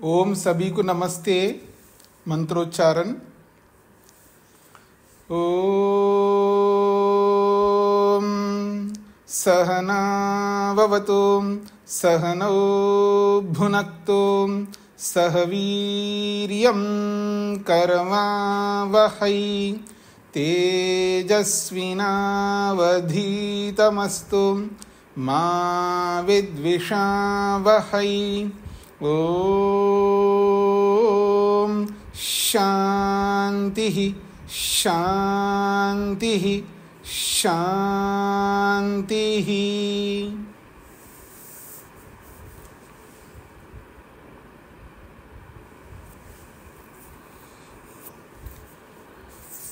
ओम सभी को नमस्ते। मंत्रोच्चारण। ओम सहना भवतु सहनौ भुनक्तु सह वीर्यं कर्मावहै तेजस्विनावधीतमस्तु मा विद्विषावहै। ओम शांति शांति शांति।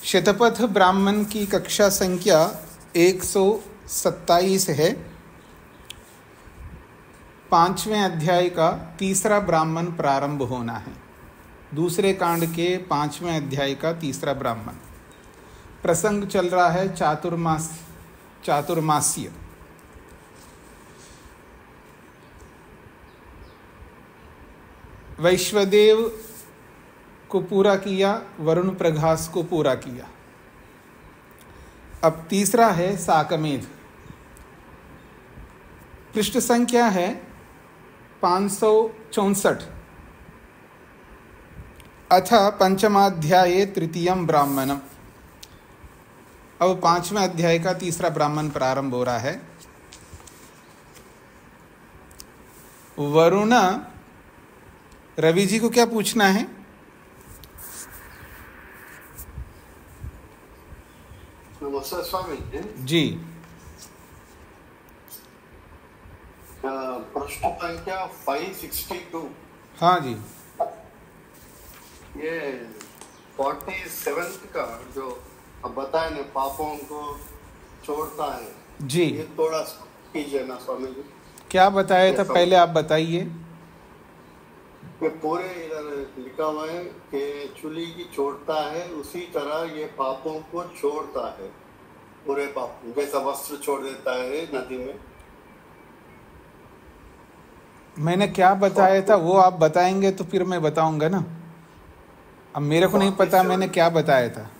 शतपथ ब्राह्मण की कक्षा संख्या 127 है। 5वें अध्याय का तीसरा ब्राह्मण प्रारंभ होना है। दूसरे कांड के 5वें अध्याय का तीसरा ब्राह्मण। प्रसंग चल रहा है चातुर्मास्य। वैश्वदेव को पूरा किया, वरुण प्रघास को पूरा किया। अब तीसरा है साकमेध। पृष्ठ संख्या है 564। अथ पंचमाध्याये तृतीयं ब्राह्मणम्। अब 5वें अध्याय का तीसरा ब्राह्मण प्रारंभ हो रहा है। वरुण, रवि जी को क्या पूछना है? नमस्कार स्वामी जी। प्रश्न संख्या 562। हाँ जी। ये 47 का जो अब बताए ना, पापों को छोड़ता है जी। ये थोड़ा कीजिए ना स्वामी जी। क्या बताया था पहले आप बताइए। ये पूरे इधर लिखा हुआ है कि चुली की छोड़ता है, उसी तरह ये पापों को छोड़ता है। पूरे पाप जैसा वस्त्र छोड़ देता है नदी में। मैंने क्या बताया था वो आप बताएंगे तो फिर मैं बताऊंगा ना। अब मेरे को नहीं पता मैंने क्या बताया था।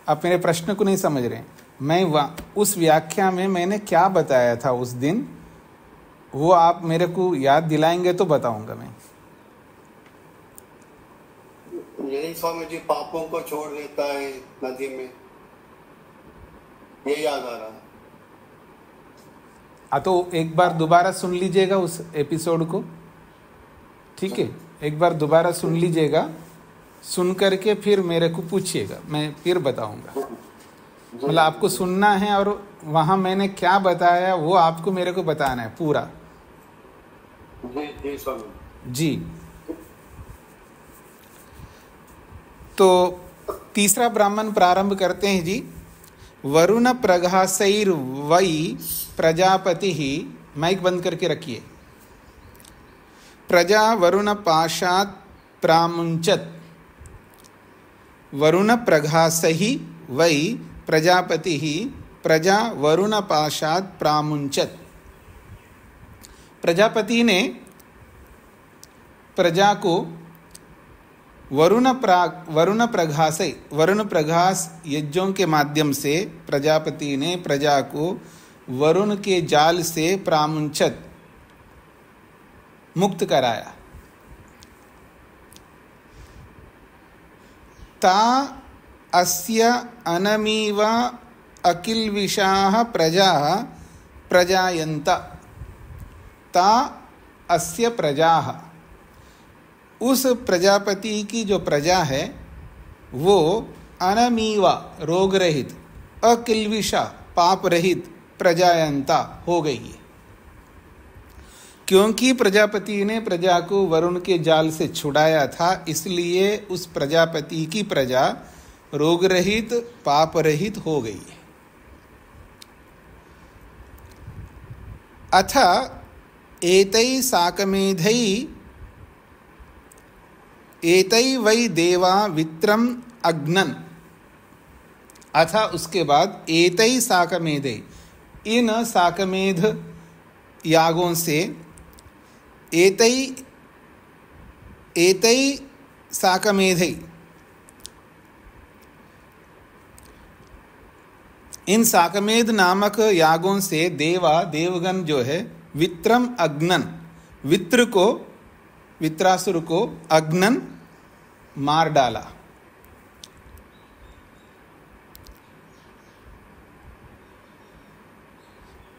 आप मेरे प्रश्न को नहीं समझ रहे हैं। मैं उस व्याख्या में मैंने क्या बताया था उस दिन, वो आप मेरे को याद दिलाएंगे तो बताऊंगा मैं। यही स्वामी जी, पापों को छोड़ देता है नदी में, ये याद आ रहा है। तो एक बार दोबारा सुन लीजिएगा उस एपिसोड को, ठीक है? एक बार दोबारा सुन लीजिएगा, सुन करके फिर मेरे को पूछिएगा, मैं फिर बताऊंगा। मतलब आपको सुनना है और वहाँ मैंने क्या बताया वो आपको मेरे को बताना है पूरा। जी जी स्वामी जी। तो तीसरा ब्राह्मण प्रारंभ करते हैं जी। वरुण प्रघासैर वै प्रजापति ही, माइक बंद करके रखिए। प्रजा वरुण पाशात् प्रामुंचत। वरुण प्रघासहि वै प्रजापति ही प्रजा वरुण पाशात् प्रामुंचत। प्रजापति ने प्रजा को वरुण प्रघास यज्ञों के माध्यम से प्रजापति ने प्रजा को वरुण के जाल से प्रामुंचत मुक्त कराया। ता अस्य अनमीव अकिल्विषाः प्रजाः प्रजायन्त। ता अस्य प्रजाः, उस प्रजापति की जो प्रजा है वो अनमीवा रोग रहित, अकिल्विषा पाप रहित, प्रजायंता हो गई है। क्योंकि प्रजापति ने प्रजा को वरुण के जाल से छुड़ाया था, इसलिए उस प्रजापति की प्रजा रोग रहित पाप रहित हो गई है। अथ एतै साकमेधै एतै वै देवा वित्रम अग्नन। अथा उसके बाद एतै साकमेधै, इन साकमेध यागों से एतई एतै साकमेधै, इन साकमेध नामक यागों से देवगण जो है वित्रम अग्नन, वित्रासुर को अग्नन मार डाला।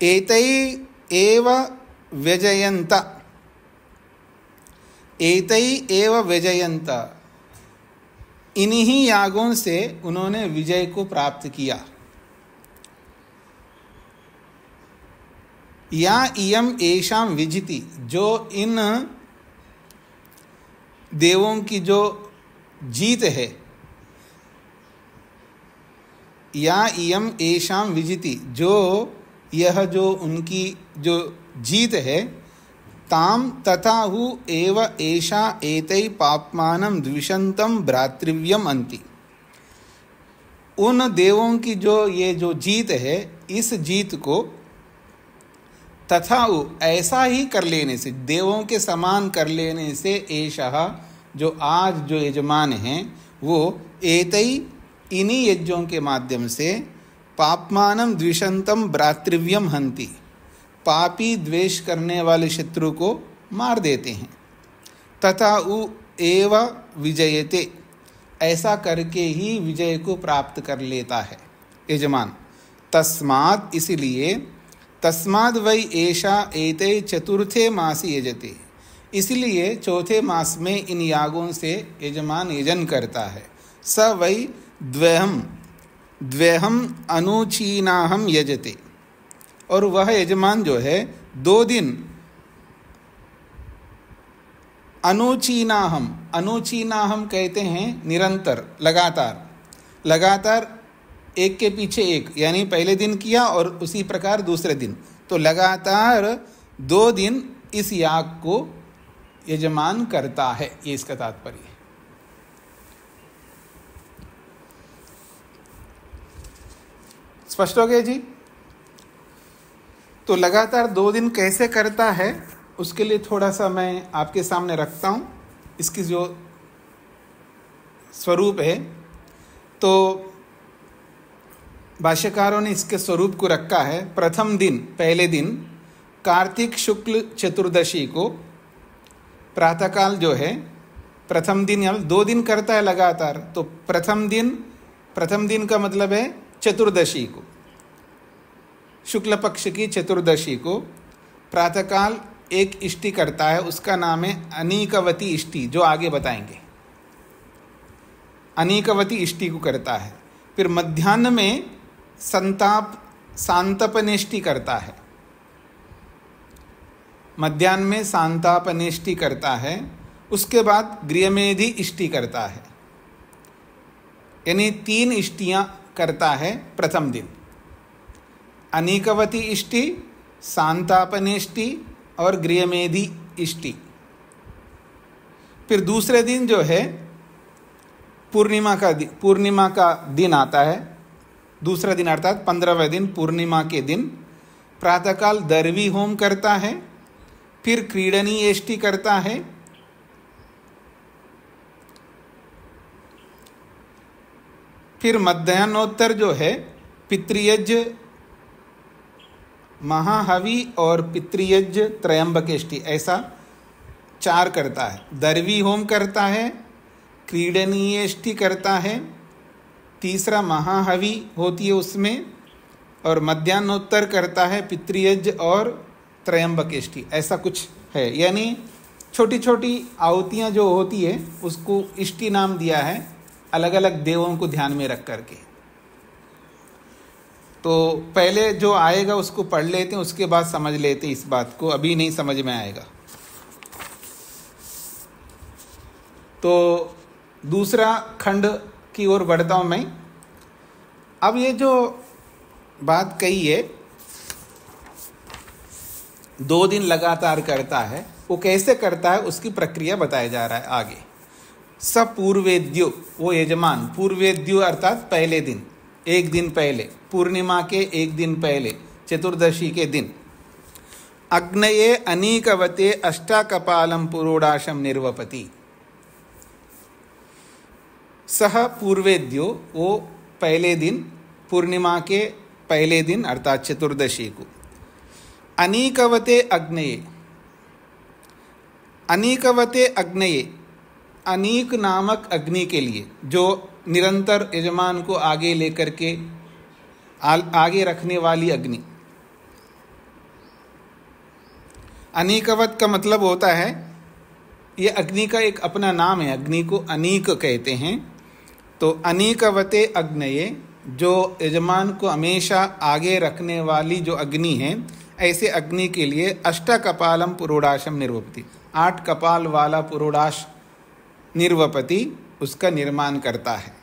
एतै एव व्यजयन्त, एतै एव व्यजयन्त, इन्हीं यागों से उन्होंने विजय को प्राप्त किया। या इयम एषाम विजिति, जो इन देवों की जो जीत है, या इयम एषाम विजिति, जो यह जो उनकी जो जीत है, ताम तथा हु एव एषा एतै पाप्मानं द्विषन्तं भ्रातृव्यम अन्ति, उन देवों की जो ये जो जीत है, इस जीत को तथा ऐसा ही कर लेने से, देवों के समान कर लेने से, एषः जो आज जो यजमान हैं वो एतै इन्हीं यज्ञों के माध्यम से पापमानं द्विषन्तं भ्रातृव्यम हन्ति, पापी द्वेष करने वाले शत्रु को मार देते हैं। तथा एव विजयते, ऐसा करके ही विजय को प्राप्त कर लेता है यजमान। तस्मात्, इसलिए तस्माद् वै एषा एते चतुर्थे मासी यजते, इसलिए चौथे मास में इन यागों से यजमान यजन करता है। स वै द्वेहम अनुचीनाहम यजते, और वह यजमान जो है 2 दिन अनुचीनाहम, अनुचीनाहम कहते हैं निरंतर, लगातार एक के पीछे एक, यानी पहले दिन किया और उसी प्रकार दूसरे दिन, तो लगातार 2 दिन इस याग को यजमान करता है, ये इसका तात्पर्य है। स्पष्ट हो गया जी? तो लगातार 2 दिन कैसे करता है, उसके लिए थोड़ा सा मैं आपके सामने रखता हूँ इसकी जो स्वरूप है। तो भाष्यकारों ने इसके स्वरूप को रखा है। प्रथम दिन, पहले दिन कार्तिक शुक्ल चतुर्दशी को प्रातःकाल जो है, प्रथम दिन, या 2 दिन करता है लगातार, तो प्रथम दिन का मतलब है चतुर्दशी को, शुक्ल पक्ष की चतुर्दशी को प्रातःकाल एक इष्टि करता है, उसका नाम है अनीकवती इष्टि, जो आगे बताएंगे। अनीकवती इष्टि को करता है। फिर मध्याह्न में सांतपनेष्टि करता है, मध्याह्न में सांतापनेष्टि करता है। उसके बाद गृहमेधि इष्टि करता है, यानी 3 इष्टियां करता है प्रथम दिन। अनीकवती इष्टि, सांतापनेष्टि और गृहमेधि इष्टि। फिर दूसरे दिन जो है पूर्णिमा का दिन आता है, दूसरा दिन अर्थात 15वें दिन, पूर्णिमा के दिन प्रातःकाल दर्वी होम करता है, फिर क्रीडनीय एष्टि करता है, फिर मध्याह्नोत्तर जो है पितृयज्ञ महाहवि और पितृयज्ञ त्रयंबकेष्टि, ऐसा 4 करता है। दर्वी होम करता है, क्रीडनीयेष्टि करता है, तीसरा महाहवि होती है उसमें, और मध्याह्नोत्तर करता है पितृयज्ञ और त्रयंबकेष्टि, ऐसा कुछ है। यानी छोटी छोटी आहुतियाँ जो होती है उसको इष्टि नाम दिया है, अलग अलग देवों को ध्यान में रख करके। तो पहले जो आएगा उसको पढ़ लेते हैं, उसके बाद समझ लेते हैं इस बात को, अभी नहीं समझ में आएगा। तो दूसरा खंड की ओर बढ़ता हूँ मैं। अब ये जो बात कही है 2 दिन लगातार करता है, वो कैसे करता है उसकी प्रक्रिया बताया जा रहा है आगे। स पूर्वेद्यो, वो यजमान, पूर्वेद्यो अर्थात पहले दिन, 1 दिन पहले, पूर्णिमा के 1 दिन पहले, चतुर्दशी के दिन, अग्नये अनीकवते अष्टाकपालम पुरोडाशम निर्वपति, सह पूर्वेद्यो, वो पहले दिन, पूर्णिमा के पहले दिन अर्थात चतुर्दशी को, अनीकवते अग्नये, अनीकवते अग्नये, अनीक नामक अग्नि के लिए, जो निरंतर यजमान को आगे लेकर के आगे रखने वाली अग्नि। अनीकवत का मतलब होता है, ये अग्नि का एक अपना नाम है, अग्नि को अनीक कहते हैं। तो अनीकवते अग्नये, जो यजमान को हमेशा आगे रखने वाली जो अग्नि है, ऐसे अग्नि के लिए अष्टकपालम पुरोडाशम निर्वपति, 8 कपाल वाला पुरोडाश निर्वपति उसका निर्माण करता है।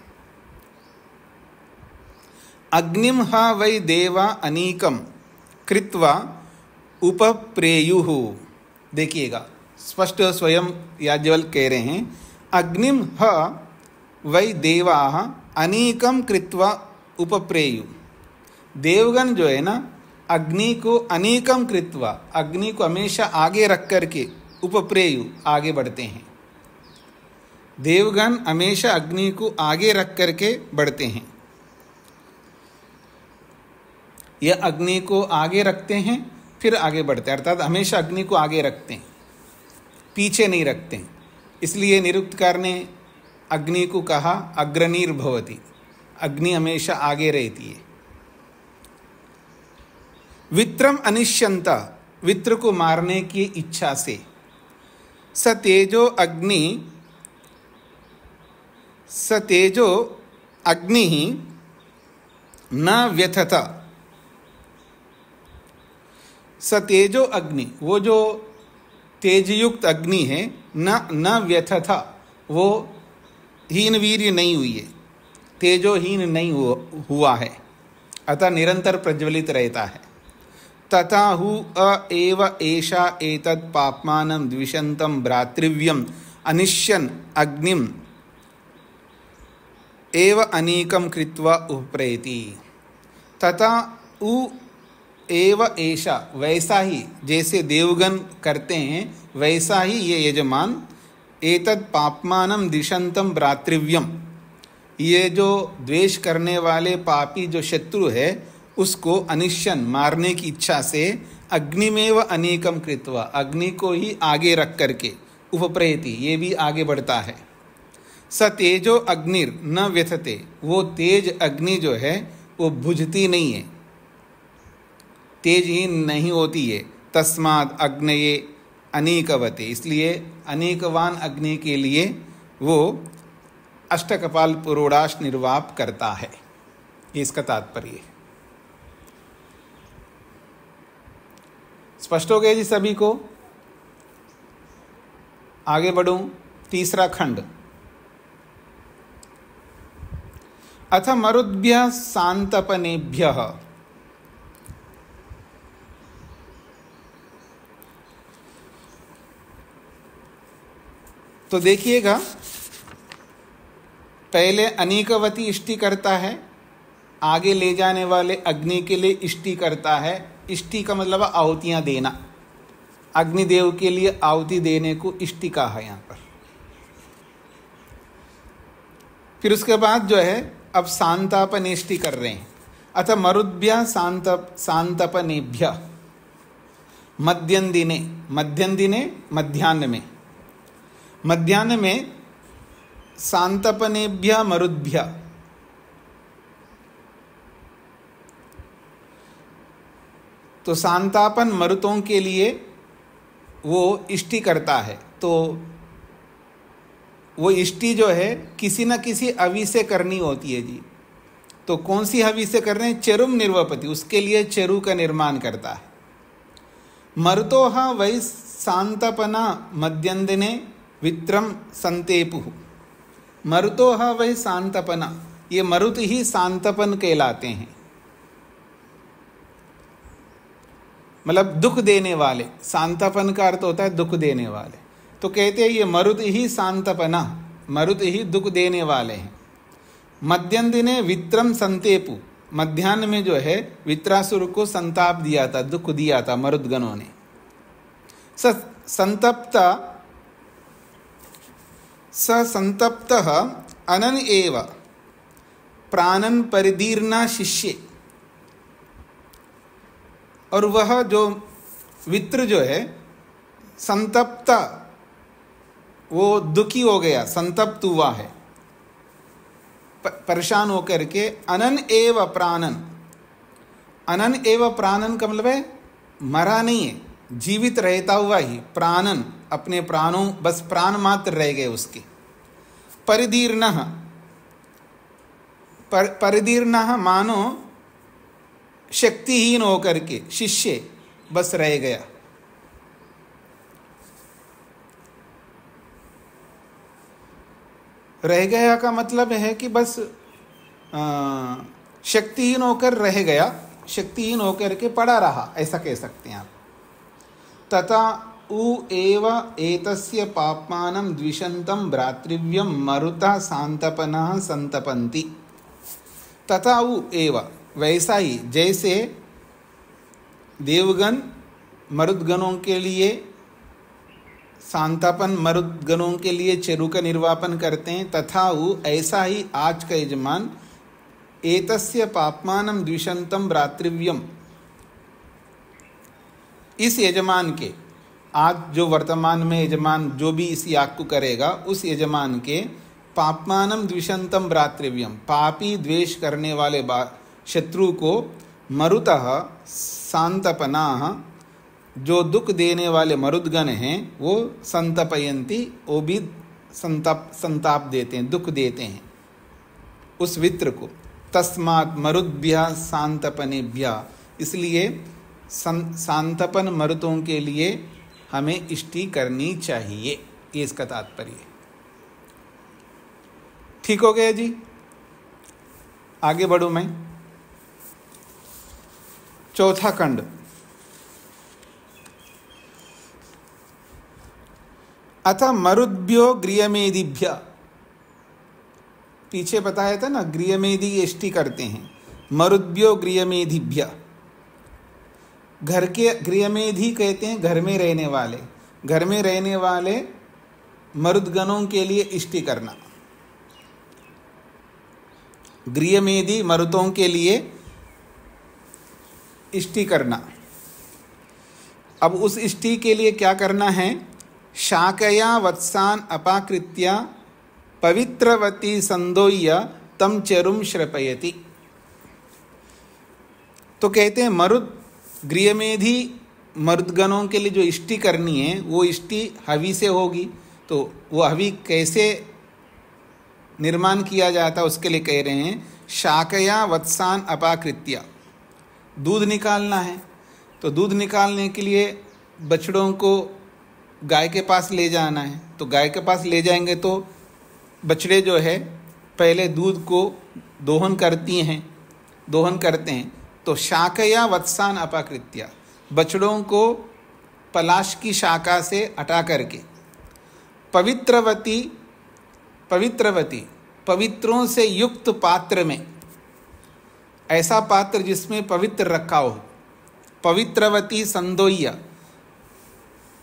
अग्निम हा वै देवा अनीकम कृत्वा उपप्रेयुः। देखिएगा, स्पष्ट स्वयं याज्ञवल्क्य कह रहे हैं, अग्निम ह वै देवा अनीकम कृत्वा उपप्रेयु। देवगण जो है ना, अग्नि को अनीकम कृत्वा, अग्नि को हमेशा आगे रख करके, उपप्रेयु आगे बढ़ते हैं। देवगण हमेशा अग्नि को आगे रख करके बढ़ते हैं। यह अग्नि को आगे रखते हैं फिर आगे बढ़ते हैं, अर्थात हमेशा अग्नि को आगे रखते हैं, पीछे नहीं रखते हैं। इसलिए निरुक्तकार ने अग्नि को कहा अग्रणीर भवति, अग्नि हमेशा आगे रहती है। वित्रम अनिश्यंता, वित्र को मारने की इच्छा से। सतेजो अग्नि, सतेजो अग्नि न व्यथता, सतेजो अग्नि, वो जो तेजयुक्त अग्नि है, न व्यथता, वो हीन वीर्य नहीं हुई है, तेजोहीन नहीं हुआ है, अतः निरंतर प्रज्वलित रहता है। तथा हु एव एषा एतत् पाप्मानं द्विषन्तं भ्रातृव्यम् अनिश्यन् अग्निम् एव अनीकं कृत्वा उपप्रेति। तथा उ एव ऐसा, वैसा ही, जैसे देवगण करते हैं वैसा ही ये यजमान, एतत् पाप्मानं दिशंतम भ्रातृव्यम, ये जो द्वेष करने वाले पापी जो शत्रु है उसको अनिश्यन मारने की इच्छा से, अग्निमेव अनीकम कृत्वा, अग्नि को ही आगे रख करके, उपप्रेति, ये भी आगे बढ़ता है। स तेजो अग्निर न व्यथते, वो तेज अग्नि जो है वो बुझती नहीं है, तेजहीन नहीं होती है। तस्माद अग्नये अनीकवते, इसलिए अनीकवान अग्नि के लिए वो अष्टकपाल पुरोडाश निर्वाप करता है। ये इसका तात्पर्य है। स्पष्ट हो गया जी सभी को? आगे बढ़ूं, तीसरा खंड। अथ मरुद्भ्यः सांतपनेभ्यः, तो देखिएगा, पहले अनीकवती इष्टि करता है, आगे ले जाने वाले अग्नि के लिए इष्टि करता है। इष्टि का मतलब आहुतियां देना, अग्निदेव के लिए आहुति देने को इष्टि कहा है यहाँ पर। फिर उसके बाद जो है अब सांतापनेष्टि कर रहे हैं। अथ मरुद्भ्यः सांतपनेभ्यः, मध्यन दिने, मध्यन दिने मध्याह्न में, मध्याह्न में सांतपनेभ्यः मरुद्भ्यः, तो सांतापन मरुतों के लिए वो इष्टि करता है। तो वो इष्टि जो है किसी न किसी अवि से करनी होती है जी। तो कौन सी हवि से कर रहे हैं? चरुम निर्वपति, उसके लिए चरु का निर्माण करता है। मरुतोः वै सांतपना मध्यन्दिने वित्रम संतेपुः, मरुतोः वै सांतपना, ये मरुत ही सांतपन कहलाते हैं, मतलब दुख देने वाले। सांतपन का अर्थ होता है दुख देने वाले। तो कहते हैं ये मरुत ही सांतपना, मरुत ही दुख देने वाले हैं। मध्यम दिने वित्रम संतेपु, मध्याह्न में जो है वित्रासुर को संताप दिया था, दुख दिया था मरुदगणों ने। संतप्तः अनन एव प्राणन परिदीर्णा शिष्य, और वह जो वित्र जो है संतप्ता, वो दुखी हो गया, संतप्त हुआ है, परेशान होकर के। अनन एव प्राणन, अनन एव प्राणन का मतलब है मरा नहीं है, जीवित रहता हुआ ही, प्राणन अपने प्राणों, बस प्राण मात्र रह गए उसके। परिदीर्णः, परिदीर्णः मानो शक्तिहीन होकर के, शिष्य बस रह गया। रह गया का मतलब है कि बस शक्तिहीन होकर रह गया, शक्तिहीन होकर के पड़ा रहा, ऐसा कह सकते हैं आप। तथा उ एव एतस्य पाप्मानं द्विषन्तं भ्रातृव्यं मरुतः सांतपनः संतपन्ति। तथा उ एव, वैसा ही जैसे देवगण मरुदगणों के लिए सांतापन, मरुदगणों के लिए चरु का निर्वापन करते हैं, तथा वो ऐसा ही आज का यजमान एतस्य पाप्मानं द्विषन्तं भ्रातृव्यम, इस यजमान के, आज जो वर्तमान में यजमान जो भी इस याग को करेगा, उस यजमान के पाप्मानं द्विषन्तं भ्रातृव्यम, पापी द्वेष करने वाले शत्रु को, मरुतः सांतपनाः, जो दुख देने वाले मरुदगण हैं वो संतपयंती, वो भी संताप देते हैं, दुख देते हैं उस वित्र को। तस्मात् मरुद्भ्यः सांतपनेभ्यः, इसलिए सांतपन मरुतों के लिए हमें इष्टि करनी चाहिए, ये इसका तात्पर्य है। ठीक हो गया जी, आगे बढ़ूं मैं। चौथा खंड, अथ मरुद्भ्यो गृहमेधिभ्य, पीछे बताया था ना, गृहमेधि इष्टि करते हैं, मरुद्भ्यो गृहमेधिभ्य, घर के गृहमेधि कहते हैं घर में रहने वाले, घर में रहने वाले मरुदगणों के लिए इष्टि करना। गृहमेधि मरुतों के लिए इष्टि करना। अब उस इष्टि के लिए क्या करना है? शाकया वत्सान अपाकृत्य पवित्रवती संदोह्य तम चरुम श्रपयति। तो कहते हैं मरुद गृहमेधि मरुदगणों के लिए जो इष्टि करनी है वो इष्टि हवि से होगी। तो वो हवि कैसे निर्माण किया जाता है उसके लिए कह रहे हैं शाकया वत्सान अपाकृत्य, दूध निकालना है। तो दूध निकालने के लिए बछड़ों को गाय के पास ले जाना है। तो गाय के पास ले जाएंगे तो बछड़े जो है पहले दूध को दोहन करते हैं। तो शाकया वत्सान अपाकृत्य, बछड़ों को पलाश की शाखा से हटा करके पवित्रवती पवित्रों से युक्त पात्र में, ऐसा पात्र जिसमें पवित्र रखा हो, पवित्रवती संदोह्य,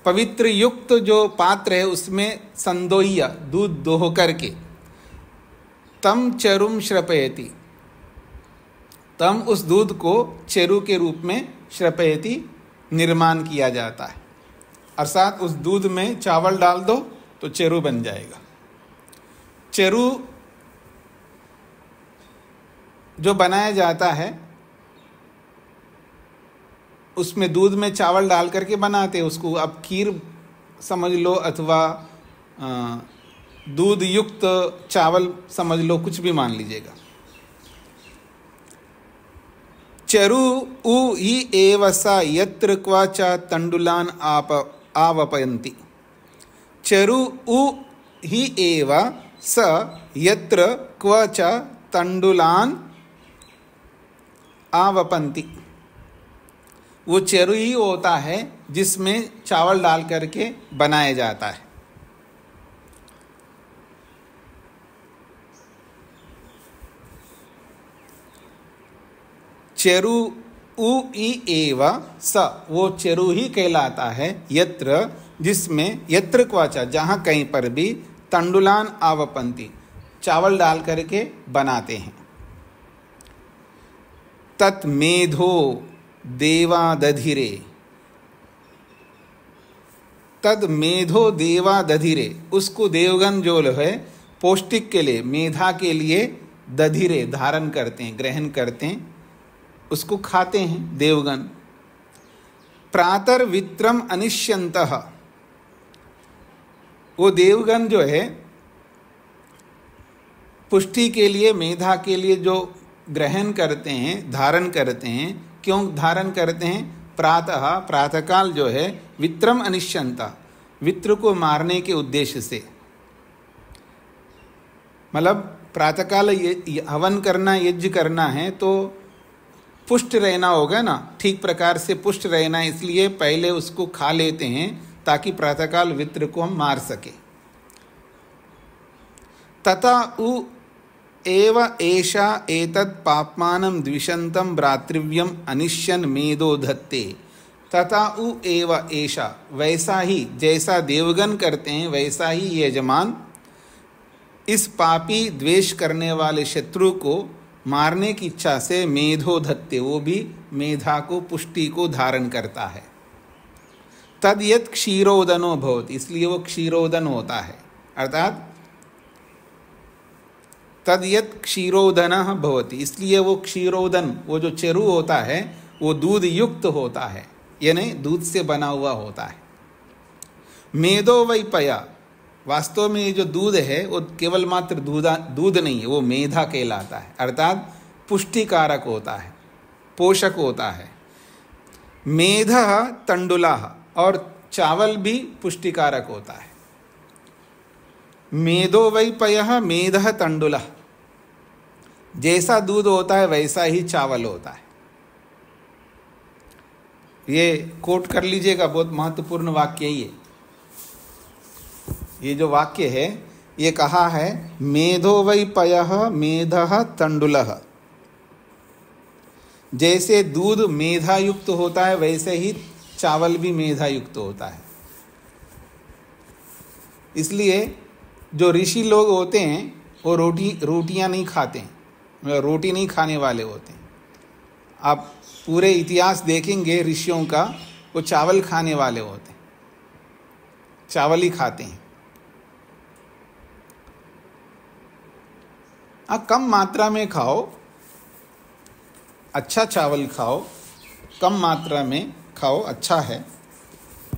पवित्र युक्त जो पात्र है उसमें संदोह्य दूध दोह करके, तम चरुम श्रपयति, तम उस दूध को चरु के रूप में श्रपयति निर्माण किया जाता है। अर्थात उस दूध में चावल डाल दो तो चरु बन जाएगा। चरु जो बनाया जाता है उसमें दूध में चावल डाल करके बनाते हैं उसको। अब खीर समझ लो अथवा दूध युक्त चावल समझ लो, कुछ भी मान लीजिएगा। चरु उ ही एव सा यत्र क्वाच तंडुलान आवपयन्ति। चरु उ ही एव स यत्र क्वाच तंडुलान आवपन्ति। वो चरु ही होता है जिसमें चावल डाल करके बनाया जाता है। चरु उ ई एव स, वो चरु ही कहलाता है यत्र, जिसमें, यत्र क्वाचा, जहाँ कहीं पर भी, तंडुलान आवपंती, चावल डाल करके बनाते हैं। तत् मेधो देवा दधिरे, तद मेधो देवा दधिरे, उसको देवगण जो है पौष्टिक के लिए, मेधा के लिए दधिरे धारण करते हैं, ग्रहण करते हैं, उसको खाते हैं देवगण। प्रातर वित्रम अनिश्यंतः, वो देवगण जो है पुष्टि के लिए, मेधा के लिए जो ग्रहण करते हैं, धारण करते हैं। क्यों धारण करते हैं? प्रातः, प्रातःकाल जो है, वित्रम अनिश्यंता, वित्र को मारने के उद्देश्य से। मतलब प्रातःकाल हवन करना, यज्ञ करना है तो पुष्ट रहना होगा ना, ठीक प्रकार से पुष्ट रहना, इसलिए पहले उसको खा लेते हैं ताकि प्रातःकाल वित्र को हम मार सके। तथा उ एव एषा एतत् पाप्मानं द्विषन्तं भ्रातृव्यम अनिश्यन मेधो धत्ते। तथा उ एव एषा, वैसा ही जैसा देवगण करते हैं वैसा ही यजमान इस पापी द्वेष करने वाले शत्रु को मारने की इच्छा से मेधो धत्ते, वो भी मेधा को, पुष्टि को धारण करता है। तद यत् क्षीरोदनो भवति, इसलिए वो क्षीरोदन होता है। अर्थात तद यत् क्षीरोदनः भवति, इसलिए वो क्षीरोदन, वो जो चेरू होता है वो दूध युक्त होता है, यानी दूध से बना हुआ होता है। मेधो वै पया, वास्तव में ये जो दूध है वो केवल मात्र दूध नहीं है, वो मेधा कहलाता है। अर्थात पुष्टिकारक होता है, पोषक होता है। मेधः तंडुलः, और चावल भी पुष्टिकारक होता है। मेधो वै पयः मेधः तंडुलः, जैसा दूध होता है वैसा ही चावल होता है। ये कोट कर लीजिएगा, बहुत महत्वपूर्ण वाक्य है ये जो वाक्य है, ये कहा है मेधो वै पयः मेधः तंडुलः, जैसे दूध मेधा युक्त होता है वैसे ही चावल भी मेधा युक्त होता है। इसलिए जो ऋषि लोग होते हैं वो रोटियां नहीं खाते हैं, रोटी नहीं खाने वाले होते हैं। आप पूरे इतिहास देखेंगे ऋषियों का, वो चावल खाने वाले होते हैं, चावल ही खाते हैं। कम मात्रा में खाओ, अच्छा चावल खाओ, कम मात्रा में खाओ, अच्छा है।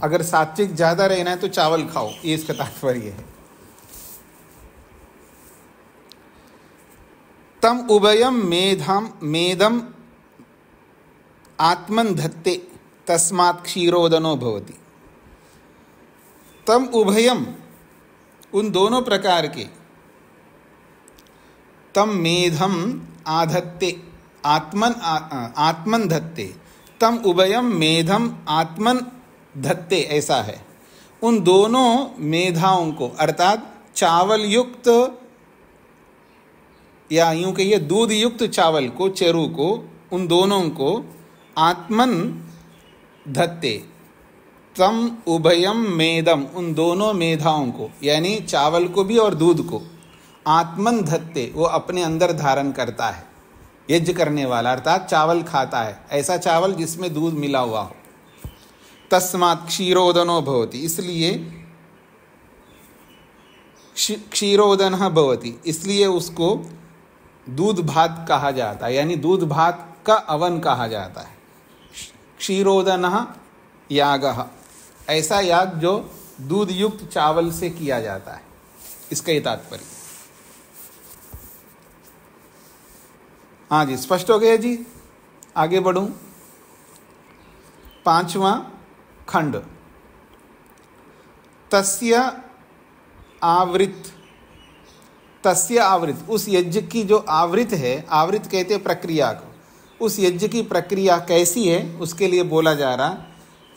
अगर सात्विक ज़्यादा रहना है तो चावल खाओ, ये इसका तात्पर्य है। तम उभयम मेदम आत्मन धत्ते तस्मात् क्षीरोदनो भवति। तम उभयम, उन दोनों प्रकार के, तम मेधम आधत्ते आत्मन धत्ते, तम उभयम मेधम आत्मन धत्ते, ऐसा है। उन दोनों मेधाओं को, अर्थात चावल युक्त या यूं कहिए दूध युक्त चावल को, चेरू को, उन दोनों को आत्मन धत्ते, तम उभयम मेदम, उन दोनों मेधाओं को, यानी चावल को भी और दूध को, आत्मन धत्ते, वो अपने अंदर धारण करता है यज्ञ करने वाला, अर्थात चावल खाता है, ऐसा चावल जिसमें दूध मिला हुआ हो। तस्मात् क्षीरोदनो भवति, इसलिए क्षीरोदनः भवति, इसलिए उसको दूध भात कहा जाता है, यानी दूध भात का अवन कहा जाता है। क्षीरोदनः यागः, ऐसा याग जो दूध युक्त चावल से किया जाता है, इसका ये तात्पर्य। हाँ जी, स्पष्ट हो गया जी। आगे बढ़ूं। 5वां खंड, तस्य आवृत, तस्य आवृत, उस यज्ञ की जो आवृत है, आवृत कहते हैं प्रक्रिया को, उस यज्ञ की प्रक्रिया कैसी है उसके लिए बोला जा रहा।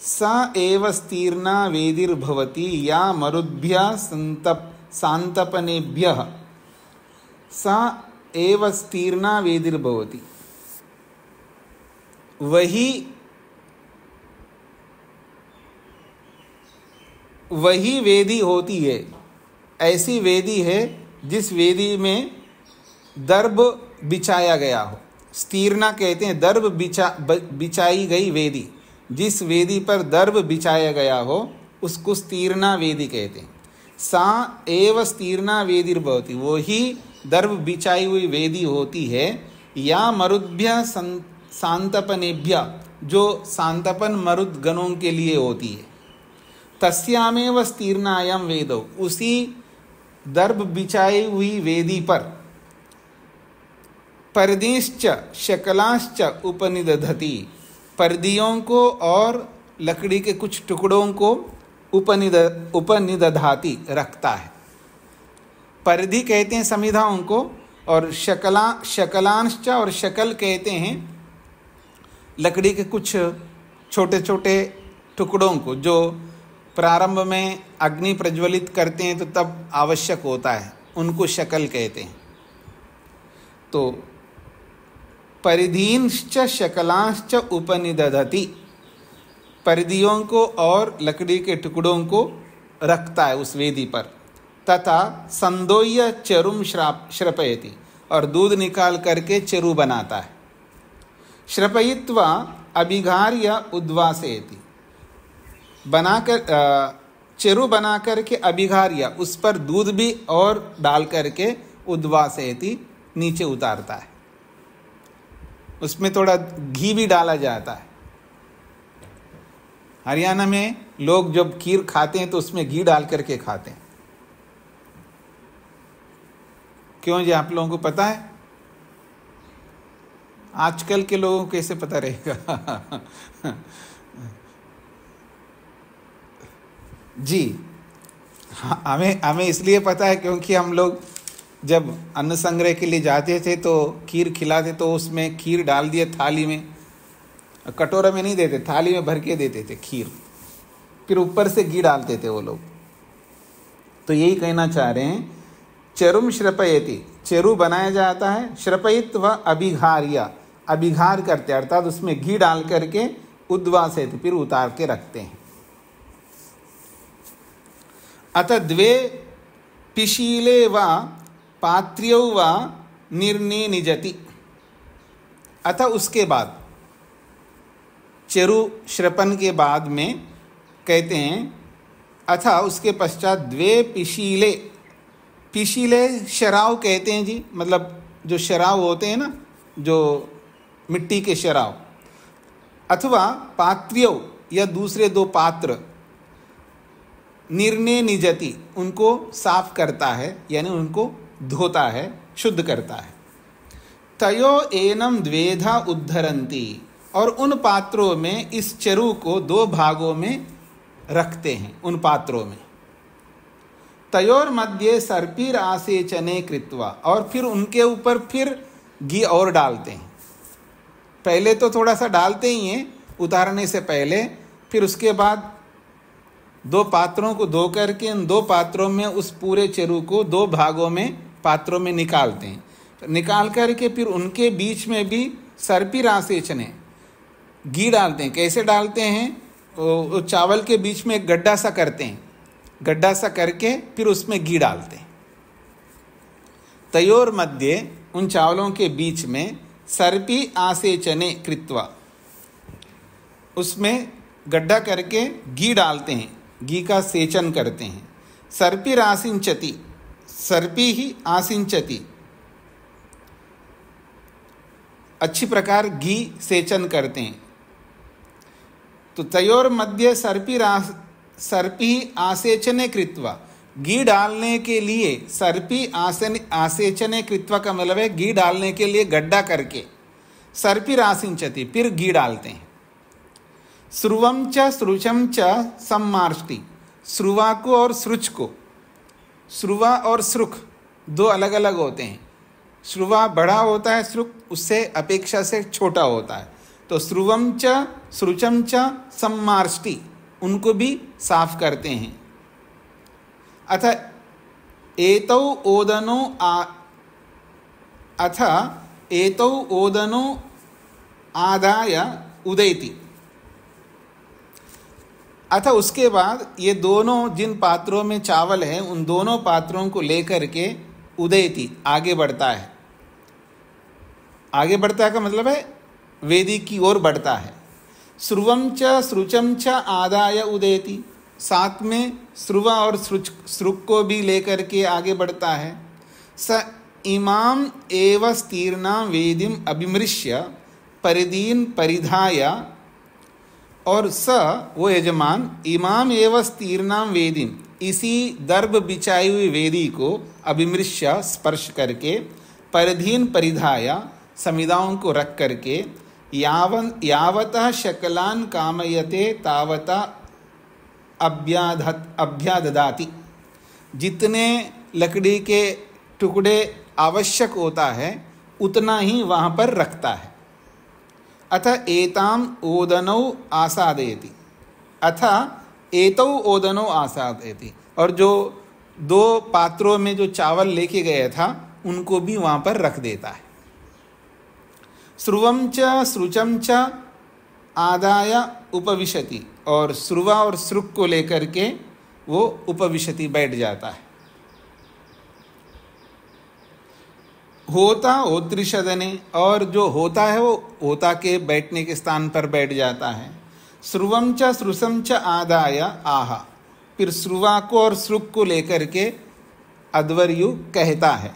स एव स्तीर्णा वेदिर्भवति या मरुद्भ्यः सांतपनेभ्यः, स एव स्तीर्णा वेदिर्भवति, वही वेदी होती है, ऐसी वेदी है जिस वेदी में दर्भ बिछाया गया हो। स्तीर्णा कहते हैं दर्भ बिछाई गई वेदी, जिस वेदी पर दर्भ बिछाया गया हो उसको स्तीर्णा वेदी कहते हैं। सा एव स्तीर्णा वेदिर्भवति, वो ही दर्भ बिछाई हुई वेदी होती है। या मरुद्भ्य सांतपनेभ्य, जो सांतपन मरुद गणों के लिए होती है। तस्यामेव स्तीर्णायाम वेदो, उसी दर्भ बिछाई हुई वेदी पर पर्दीश्च शकलाश्च उपनिदधति, पर्दियों को और लकड़ी के कुछ टुकड़ों को उपनिदधाति रखता है। पर्दी कहते हैं समिधाओं को, और शकलांश्च और शकल कहते हैं लकड़ी के कुछ छोटे छोटे टुकड़ों को, जो प्रारंभ में अग्नि प्रज्वलित करते हैं तो तब आवश्यक होता है, उनको शकल कहते हैं। तो परिधींश्च शकलांश्च उपनिदधति, परिधियों को और लकड़ी के टुकड़ों को रखता है उस वेदी पर। तथा संदोह्य चरुम श्रपयति, और दूध निकाल करके चरु बनाता है। श्रपयित्वा अभिघार्य उद्वासयति, बनाकर चरु बना करके अभिघार्य, उस पर दूध भी और डाल करके उद्वासयति, नीचे उतारता है। उसमें थोड़ा घी भी डाला जाता है। हरियाणा में लोग जब खीर खाते हैं तो उसमें घी डाल करके खाते हैं। क्यों जी, आप लोगों को पता है? आजकल के लोगों को कैसे पता रहेगा? जी हाँ, हमें इसलिए पता है क्योंकि हम लोग जब अन्न संग्रह के लिए जाते थे तो खीर खिलाते, तो उसमें खीर डाल दिए थाली में, कटोरा में नहीं देते, थाली में भर के देते थे खीर, फिर ऊपर से घी डालते थे वो लोग। तो यही कहना चाह रहे हैं, चरुम श्रपयति, चरु बनाया जाता है, श्रपयित व अभिघार्य, अभिघार करते अर्थात उसमें घी डाल करके उद्वासयति, फिर उतार के रखते हैं। अतः द्वे पिशीले व पात्र्यौ व निर्णे निजति, अतः उसके बाद चरु श्रपन के बाद में कहते हैं, अथा उसके पश्चात द्वे पिशीले, पिशीले शराव कहते हैं जी, मतलब जो शराव होते हैं ना, जो मिट्टी के शराव, अथवा पात्र्यों या दूसरे दो पात्र, निर्णे निजति, उनको साफ करता है, यानी उनको धोता है, शुद्ध करता है। तयो एनम द्वेधा उद्धरंती, और उन पात्रों में इस चरु को दो भागों में रखते हैं। उन पात्रों में तयोर मध्य सर्पीर आसेचने कृत्वा, और फिर उनके ऊपर फिर घी और डालते हैं। पहले तो थोड़ा सा डालते ही हैं उतारने से पहले, फिर उसके बाद दो पात्रों को धो करके इन दो पात्रों में उस पूरे चरु को दो भागों में पात्रों में निकालते हैं। निकाल करके फिर उनके बीच में भी सर्पीर आसेचने, घी डालते हैं। कैसे डालते हैं? वो चावल के बीच में एक गड्ढा सा करते हैं, गड्ढा सा करके फिर उसमें घी डालते हैं। तयोर मध्य, उन चावलों के बीच में सर्पी आसेचने कृत्वा, उसमें गड्ढा करके घी डालते हैं, घी का सेचन करते हैं। सर्पीर आसिंचति, सर्पी ही आसिंचति, अच्छी प्रकार घी सेचन करते हैं। तो तयोर मध्य सर्पी आसेचने कृत्वा, घी डालने के लिए सर्पी आसेचने कृत्वा का मतलब है घी डालने के लिए गड्ढा करके सर्पीर आसिंचति, फिर घी डालते हैं। श्रुवम च श्रुचम च सम्मार्ष्टि, श्रुवा को और श्रुच को, श्रुवा और श्रुख दो अलग अलग होते हैं। श्रुवा बड़ा होता है, श्रुक उससे अपेक्षा से छोटा होता है। तो श्रुवम च श्रुचम च सम्मार्ष्टि, उनको भी साफ करते हैं। अथ एतौ ओदनो आदाय उदयति, अतः उसके बाद ये दोनों जिन पात्रों में चावल है उन दोनों पात्रों को लेकर के उदेति आगे बढ़ता है। आगे बढ़ता है का मतलब है वेदी की ओर बढ़ता है। श्रुवम च श्रुचम च आदाय उदेति, साथ में श्रुवा और श्रुक को भी लेकर के आगे बढ़ता है। स इमाम एव स्तीर्णा वेदिम अभिमृश्य परिदीन परिधाय, और स वो यजमान इमाम एव स्तीर्णाम वेदिम इसी दर्भ बिछाई हुई वेदी को अभिमृश्य स्पर्श करके परिधीन परिधाय समिदाओं को रख करके यावतः शकलान कामयते तावता अभ्याददाति, जितने लकड़ी के टुकड़े आवश्यक होता है उतना ही वहाँ पर रखता है। अथ एताम ओदनौ आसादयति, अथ एतौ ओदनौ आसादयति, और जो 2 पात्रों में जो चावल लेके गया था उनको भी वहाँ पर रख देता है। श्रुवम च श्रुचम च आदाय उपविशति, और श्रुवा और श्रुक को लेकर के वो उपविशति बैठ जाता है। होता होत्रिशदने, और जो होता है वो होता के बैठने के स्थान पर बैठ जाता है। श्रुवम च श्रुसम च आदाय आहा, फिर श्रुवा को और श्रुक को लेकर के अध्वर्यु कहता है।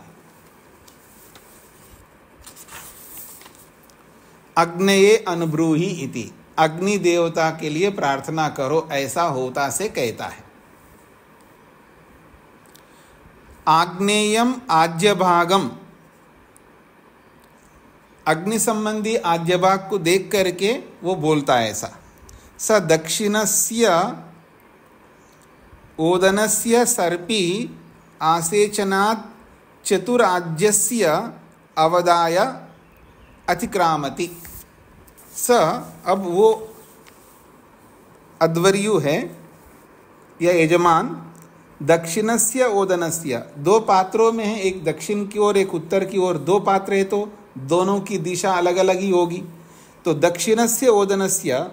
अग्नये अनुभ्रूहि इति, अग्नि देवता के लिए प्रार्थना करो, ऐसा होता से कहता है। आग्नेयम आज्यभागम, अग्नि संबंधी आज्यभाग को देख करके वो बोलता है ऐसा। स दक्षिणस्य ओदनस्य सर्पी आसेचनात् चतुराज्यस्य अवदाय अतिक्रामति। स, अब वो अध्वर्यु है या यजमान, दक्षिणस्य ओदनस्य 2 पात्रों में है, एक दक्षिण की ओर एक उत्तर की ओर, 2 पात्र है तो दोनों की दिशा अलग अलग ही होगी। तो दक्षिणस्य ओदनस्य,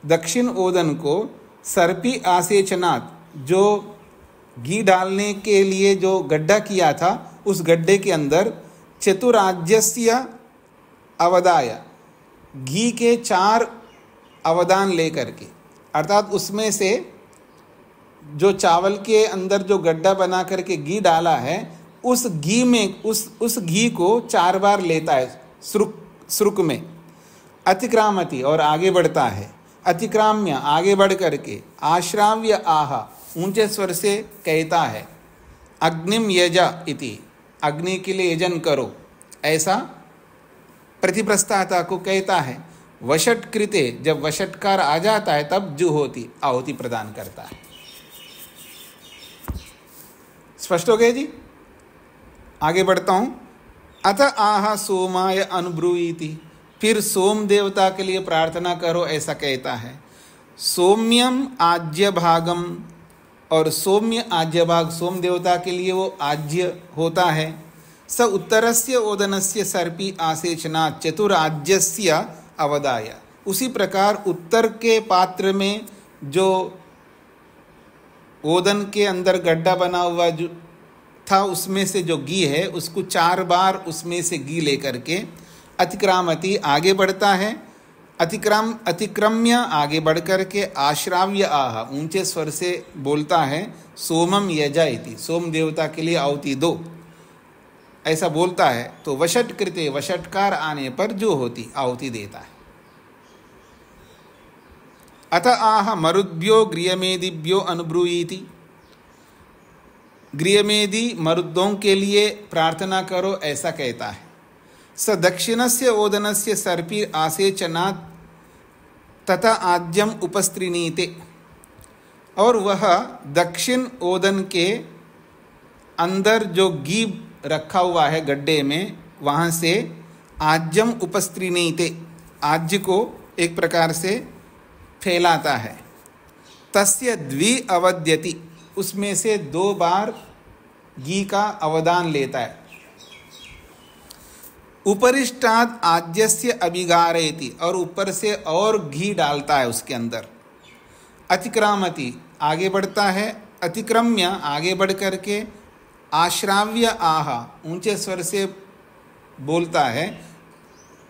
दक्षिण ओदन को सर्पी आसेचनात्, जो घी डालने के लिए जो गड्ढा किया था उस गड्ढे के अंदर चतुराज्यस्य अवदाय, घी के 4 अवदान लेकर के, अर्थात उसमें से जो चावल के अंदर जो गड्ढा बना करके घी डाला है उस घी में उस घी को 4 बार लेता है श्रुक में। अतिक्रामति, और आगे बढ़ता है। अतिक्राम्य, आगे बढ़ करके। आश्राव्य आहा, ऊंचे स्वर से कहता है। अग्निम यजा इति, अग्नि के लिए यजन करो, ऐसा प्रतिप्रस्थाता को कहता है। वशट कृते, जब वशटकार आ जाता है तब जुहोति, आहुति प्रदान करता है। स्पष्ट हो गया जी? आगे बढ़ता हूं। अथ आह सोमाय अनुभ्रूयति, फिर सोम देवता के लिए प्रार्थना करो, ऐसा कहता है। सौम्यम आज्य भागम, और सौम्य आज्य भाग सोम देवता के लिए वो आज्य होता है। स उत्तरस्य ओदनस्य सर्पी आसेचना चतुराज्यस्य अवदाय, उसी प्रकार उत्तर के पात्र में जो ओदन के अंदर गड्ढा बना हुआ जो था उसमें से जो घी है उसको 4 बार उसमें से घी लेकर के अतिक्रामति, आगे बढ़ता है। अतिक्रम्य, आगे बढ़ कर के। आश्राव्य आह, ऊंचे स्वर से बोलता है। सोमम यजा इति, सोम देवता के लिए आहुति दो, ऐसा बोलता है। तो वशट कृते, वशटकार आने पर जो होती आहुति देता है। अथ आह मरुद्भ्यो गृहमेदिभ्यो अनुभ्रूयति, गृहमेदि मरुदों के लिए प्रार्थना करो, ऐसा कहता है। स दक्षिणस्य ओदनस्य सर्पी आसेचनात् तथा आज्यम उपस्त्रीनीते, और वह दक्षिण ओदन के अंदर जो घी रखा हुआ है गड्ढे में, वहाँ से आज्यम उपस्त्रीनीते, आज्य को एक प्रकार से फैलाता है। तस्य द्वि अवद्यति, उसमें से 2 बार घी का अवदान लेता है। उपरिष्टाद आज्यस्य अभिगारयति, और ऊपर से और घी डालता है उसके अंदर। अतिक्रामति, आगे बढ़ता है। अतिक्रम्य, आगे बढ़ करके। आश्राव्य आहा ऊंचे स्वर से बोलता है,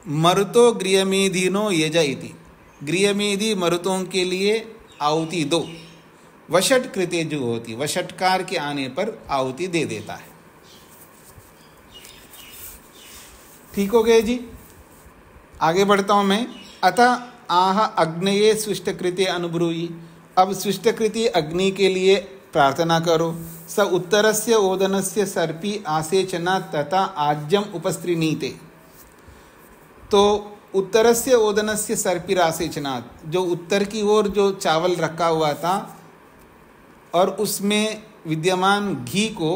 मरुतो गृहमेधिनो यजा इति, गृहमेधि मरुतों के लिए आहुति दो। वषट कृते जो होती, वषटकार के आने पर आहुति दे देता है। ठीक हो गए जी। आगे बढ़ता हूं मैं। अतः आह अग्नये स्विष्टकृते अनुभ्रूहि, अब स्विष्टकृति अग्नि के लिए प्रार्थना करो। स उत्तरस्य ओदनस्य सर्पी आसेचना तथा आज्यम उपस्त्रीनीते, तो उत्तरस्य ओदनस्य सर्पिर आसेचनात्, जो उत्तर की ओर जो चावल रखा हुआ था और उसमें विद्यमान घी को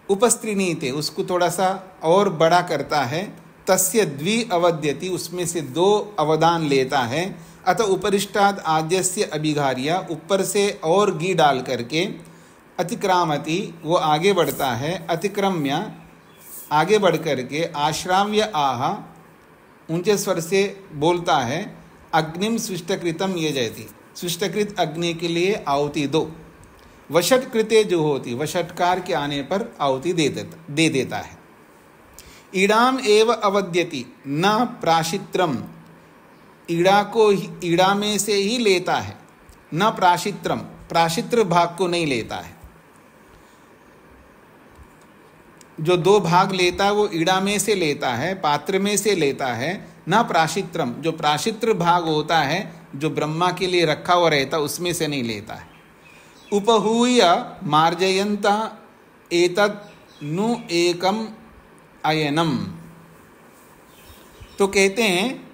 उपस्त्रीनीते, उसको थोड़ा सा और बड़ा करता है। तस्य द्वि अवद्यति, उसमें से 2 अवदान लेता है। अतः उपरिष्टाद आद्यस्य अभिघार्य, ऊपर से और घी डाल करके अतिक्रामति, वो आगे बढ़ता है। अतिक्रम्य, आगे बढ़ करके आश्राव्य आह ऊंचे स्वर से बोलता है, अग्निम स्विष्टकृतम ये जयति, स्विष्टकृत अग्नि के लिए आहुति दो। वषट कृते जो होती, वषटकार के आने पर आहुति दे देता है। ईड़ाम एव अवद्यति न प्राशित्रम, ईड़ा को ईड़ा में से ही लेता है। न प्राशित्रम, प्राशित्र भाग को नहीं लेता है। जो 2 भाग लेता है वो ईड़ा में से लेता है, पात्र में से लेता है। न प्राशित्रम, जो प्राशित्र भाग होता है जो ब्रह्मा के लिए रखा हुआ रहता है उसमें से नहीं लेता है। उपहूय मार्जयन्ता एतत् नु एकम अयनम, तो कहते हैं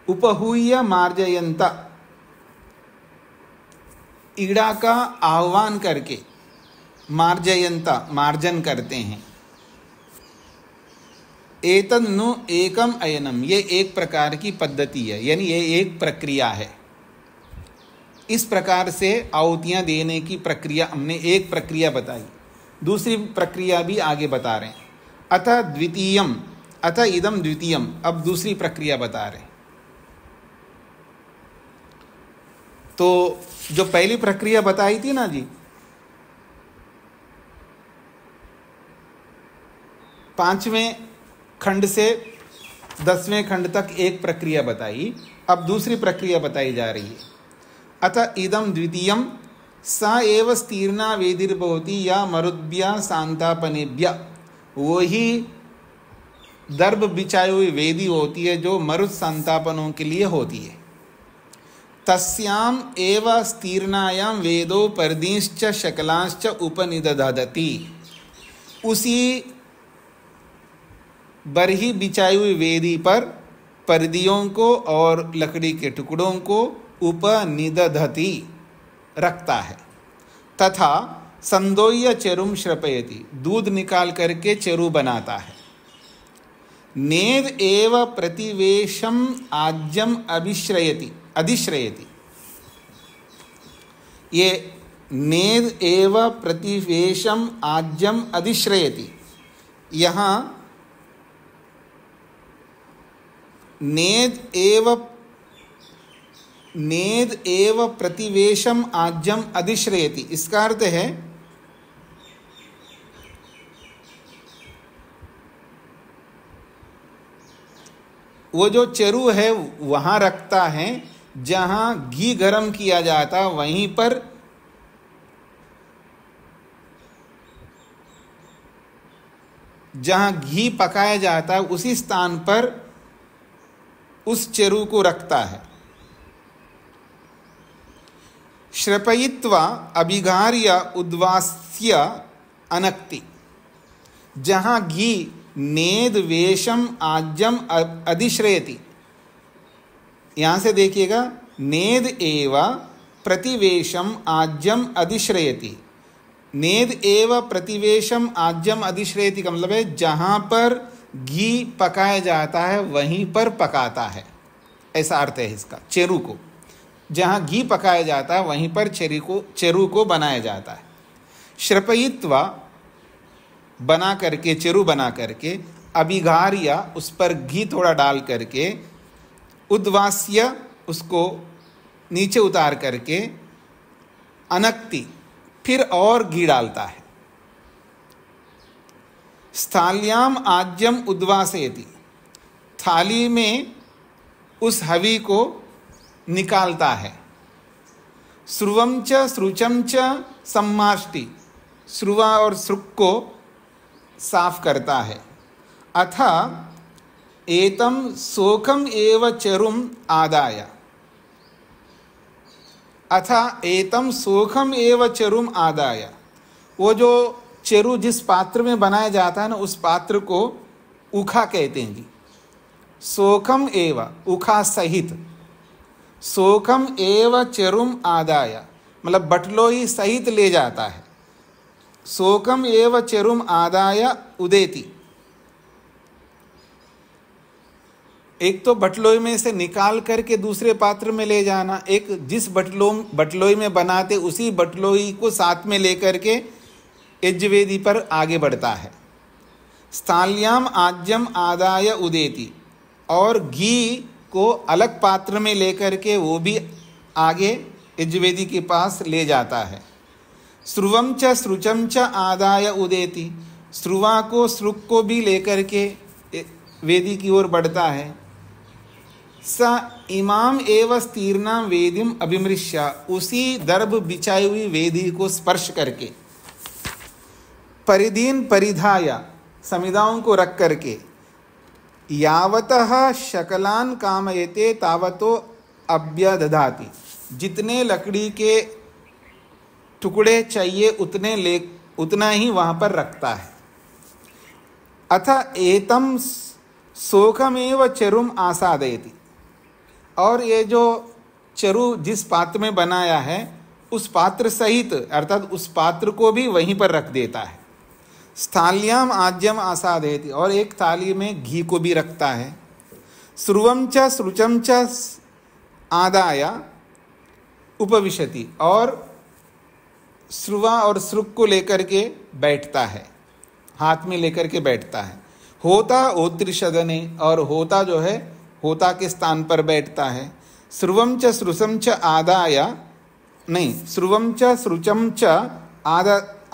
उपहूय मार्जयन्ता, ईड़ा का आह्वान करके मार्जयन्ता, मार्जन करते हैं। एतन्नु एकम अयनम, ये एक प्रकार की पद्धति है, यानी ये एक प्रक्रिया है। इस प्रकार से आहुतियां देने की प्रक्रिया, हमने एक प्रक्रिया बताई, दूसरी प्रक्रिया भी आगे बता रहे हैं। अतः द्वितीयम, अतः इदम द्वितीयम, अब दूसरी प्रक्रिया बता रहे हैं। तो जो पहली प्रक्रिया बताई थी ना जी, 5वें खंड से 10वें खंड तक एक प्रक्रिया बताई, अब दूसरी प्रक्रिया बताई जा रही है। अतः इदम द्वितीयम सा एव स्तीर्णा वेदिर्भवति या मरुद्भ्या सांतापनेभ्य, वही दर्भ बिछाई हुई वेदी होती है जो मरुद संतापनों के लिए होती है। तस्याम एव स्तीर्णायाम वेदो पर्दीश्च शकलांश्च उपनिदधति, उसी बरही बिछाई हुई वेदी पर पर्दियों को और लकड़ी के टुकड़ों को उपनिदधति रखता है। तथा संदोह्य चरुम श्रपयति, दूध निकाल करके चरु बनाता है। नेद एव प्रतिवेशम आज्यम अभिश्रयति, अधिश्रयति, ये नेद एव प्रतिवेशम आज्यम अधिश्रयति, यहाँ नेद एव प्रतिवेशम आज्यम अधिश्रयति, इसका अर्थ है वो जो चरु है वहां रखता है जहां घी गरम किया जाता, वहीं पर जहां घी पकाया जाता है उसी स्थान पर उस चरु को रखता है। श्रपयित्वा अभिघार्य उद्वास्य अनक्ति, जहां घी नेद वेशम आज्यम अधिश्रयति, यहां से देखिएगा, नेद एव प्रतिवेशम आज्यम अधिश्रयति, नेद एव प्रतिवेशम आज्यम अधिश्रयति का मतलब है जहां पर घी पकाया जाता है वहीं पर पकाता है, ऐसा अर्थ है इसका। चेरू को, जहां घी पकाया जाता है वहीं पर चेरू को बनाया जाता है। श्रपयित्वा, बना करके, चेरू बना करके, अभिघार्य, उस पर घी थोड़ा डाल करके, उद्वास्य, उसको नीचे उतार करके, अनक्ति, फिर और घी डालता है। स्थाल्याम आज्यम उद्वासयति, थाली में उस हवि को निकालता है। श्रुवम च श्रुचम च सम्माष्टि, श्रुवा और श्रुक को साफ करता है। अथ एतम सोखम एव चरुम आदाय, अथ एतम सोखम एव चरुम आदाय, वो जो चरु जिस पात्र में बनाया जाता है ना, उस पात्र को उखा कहते हैं जी। सोखम एव, उखा सहित, सोखम एव चरुम आदाय मतलब बटलोई सहित ले जाता है। सोखम एव चरुम आदाय उदेति, एक तो बटलोई में से निकाल करके दूसरे पात्र में ले जाना, एक जिस बटलोई में बनाते उसी बटलोई को साथ में लेकर के यज्ञवेदी पर आगे बढ़ता है। स्थाल्याम आज्यम आदाय उदेति, और घी को अलग पात्र में लेकर के वो भी आगे यज्ञवेदी के पास ले जाता है। श्रुवम च श्रुचम च आदाय उदेति, श्रुवा को श्रुक को भी लेकर के वेदी की ओर बढ़ता है। स इमाम एव स्तीर्णाम वेदिम अभिमृश्य, उसी दर्भ बिछाई हुई वेदी को स्पर्श करके, परिधीन परिधाय, समिधाओं को रख करके, यावतः शकलान कामयते तावतो अभ्यदधाति, जितने लकड़ी के टुकड़े चाहिए उतना ही वहाँ पर रखता है। अथ एतम सोखमेव चरुम आसादयति, और ये जो चरु जिस पात्र में बनाया है उस पात्र सहित अर्थात उस पात्र को भी वहीं पर रख देता है। स्थाल्याम आज्यम आसादयति, और एक थाली में घी को भी रखता है। श्रुवम च श्रुचम च आदाय उपविशति, और श्रुवा और श्रुक को लेकर के बैठता है, हाथ में लेकर के बैठता है। होता ओत्रिशदने, और होता जो है होता के स्थान पर बैठता है। श्रुवम च श्रुचम च आदाय, नहीं, श्रुवम च श्रुचम च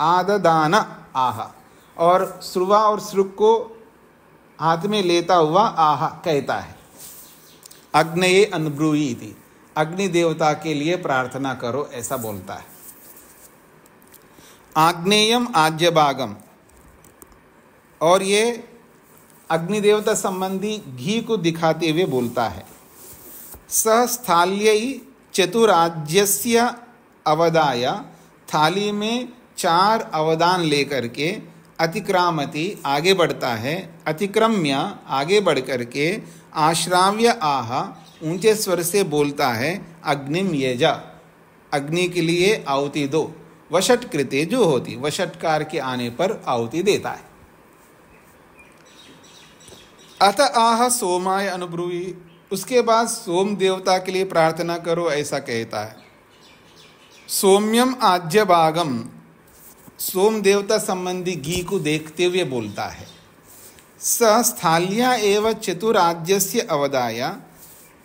आददान आह, और श्रुवा और श्रुक को हाथ में लेता हुआ आह कहता है। अग्नये अनब्रूयीति, अग्नि देवता के लिए प्रार्थना करो, ऐसा बोलता है। आग्नेयम आज्यभागम, और ये अग्नि देवता संबंधी घी को दिखाते हुए बोलता है। स स्थाल्यै चतुराज्यस्य अवदाय, थाली में 4 अवदान लेकर के, अतिक्रामति आगे बढ़ता है, अतिक्रम्य आगे बढ़ करके, आश्राव्य आह ऊंचे स्वर से बोलता है, अग्निम यजा, अग्नि के लिए आहुति दो। वषट कृते जो होती, वषटकार के आने पर आहुति देता है। अत आह सोमाय अनुभ्रूहि, उसके बाद सोम देवता के लिए प्रार्थना करो, ऐसा कहता है। सोम्यम आज्यभागम, सोम देवता संबंधी घी को देखते हुए बोलता है। स स्थाल्या एव चतुराज्यस्य अवदाय,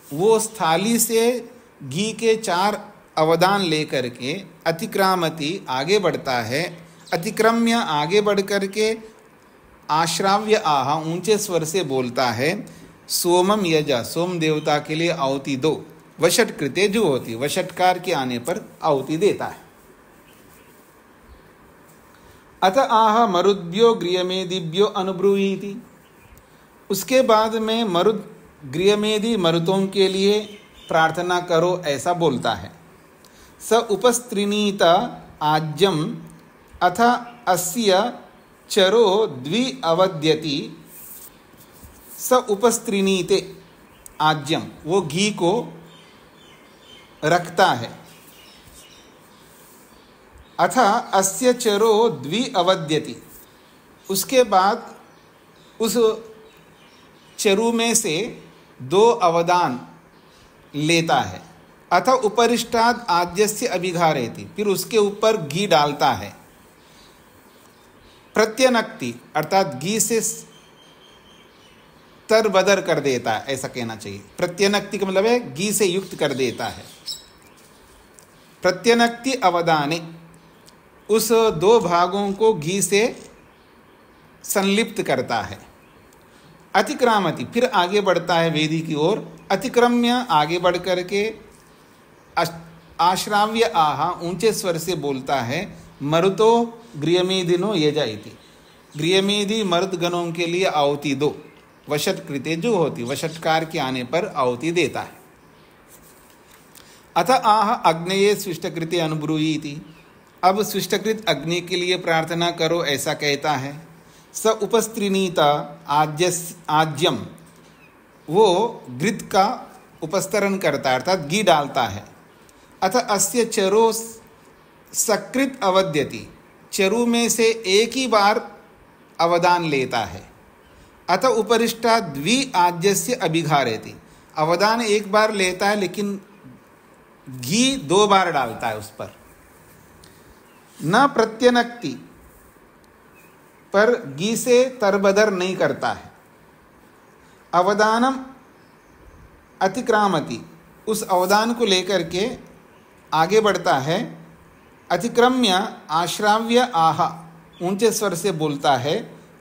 वो स्थाली से घी के 4 अवदान लेकर के, अतिक्रामति आगे बढ़ता है, अतिक्रम्य आगे बढ़ करके, आश्राव्य आह ऊंचे स्वर से बोलता है, सोमम यजा, सोम देवता के लिए आहुति दो। वषट कृते जो होती, वषटकार के आने पर आहुति देता है। अत आह मरुद्भ्यो गृहमेदिभ्यो अनुभ्रूहीति, उसके बाद में मरुद गृहमेदी मरुतों के लिए प्रार्थना करो, ऐसा बोलता है। स उपस्त्रीणीत आज्यम अथ अस्य चरो द्वि अवद्यति, स उपस्त्रीणीते आज्यम, वो घी को रखता है। अथ अस्य चरो द्वि अवद्यति, उसके बाद उस चरु में से 2 अवदान लेता है। अथ उपरिष्टाद आज्यस्य अभिघारयति, फिर उसके ऊपर घी डालता है। प्रत्यनक्ति अर्थात घी से तरबदर कर देता है, ऐसा कहना चाहिए। प्रत्यनक्ति का मतलब है घी से युक्त कर देता है। प्रत्यनक्ति अवदाने, उस दो भागों को घी से संलिप्त करता है। अतिक्रामति, फिर आगे बढ़ता है वेदी की ओर। अतिक्रम्य, आगे बढ़ करके आश्राव्य आहा, ऊंचे स्वर से बोलता है। मरुतो गृहमेदिनो यजाइति, गृहमेदि मरुत गणों के लिए आहुति दो। वशट कृते जो होती, वशटकार के आने पर आहुति देता है। अथ आह अग्नये स्विष्टकृते अनुभ्रूयीति, अब स्विष्टकृत अग्नि के लिए प्रार्थना करो, ऐसा कहता है। स उपस्त्रीनीता आज्यम, वो घृत का उपस्तरण करता है, अर्थात घी डालता है। अथ अस्य चरो सकृत अवद्यति, चरु में से एक ही बार अवदान लेता है। अथ उपरिष्टा द्वि आज्यस्य अभिघारेति, अवदान एक बार लेता है लेकिन घी 2 बार डालता है उस पर। न प्रत्यनक्ति, पर घी से तरबदर नहीं करता है। अवदानम अतिक्रामति, उस अवदान को लेकर के आगे बढ़ता है। अतिक्रम्य आश्राव्य आहा, ऊंचे स्वर से बोलता है।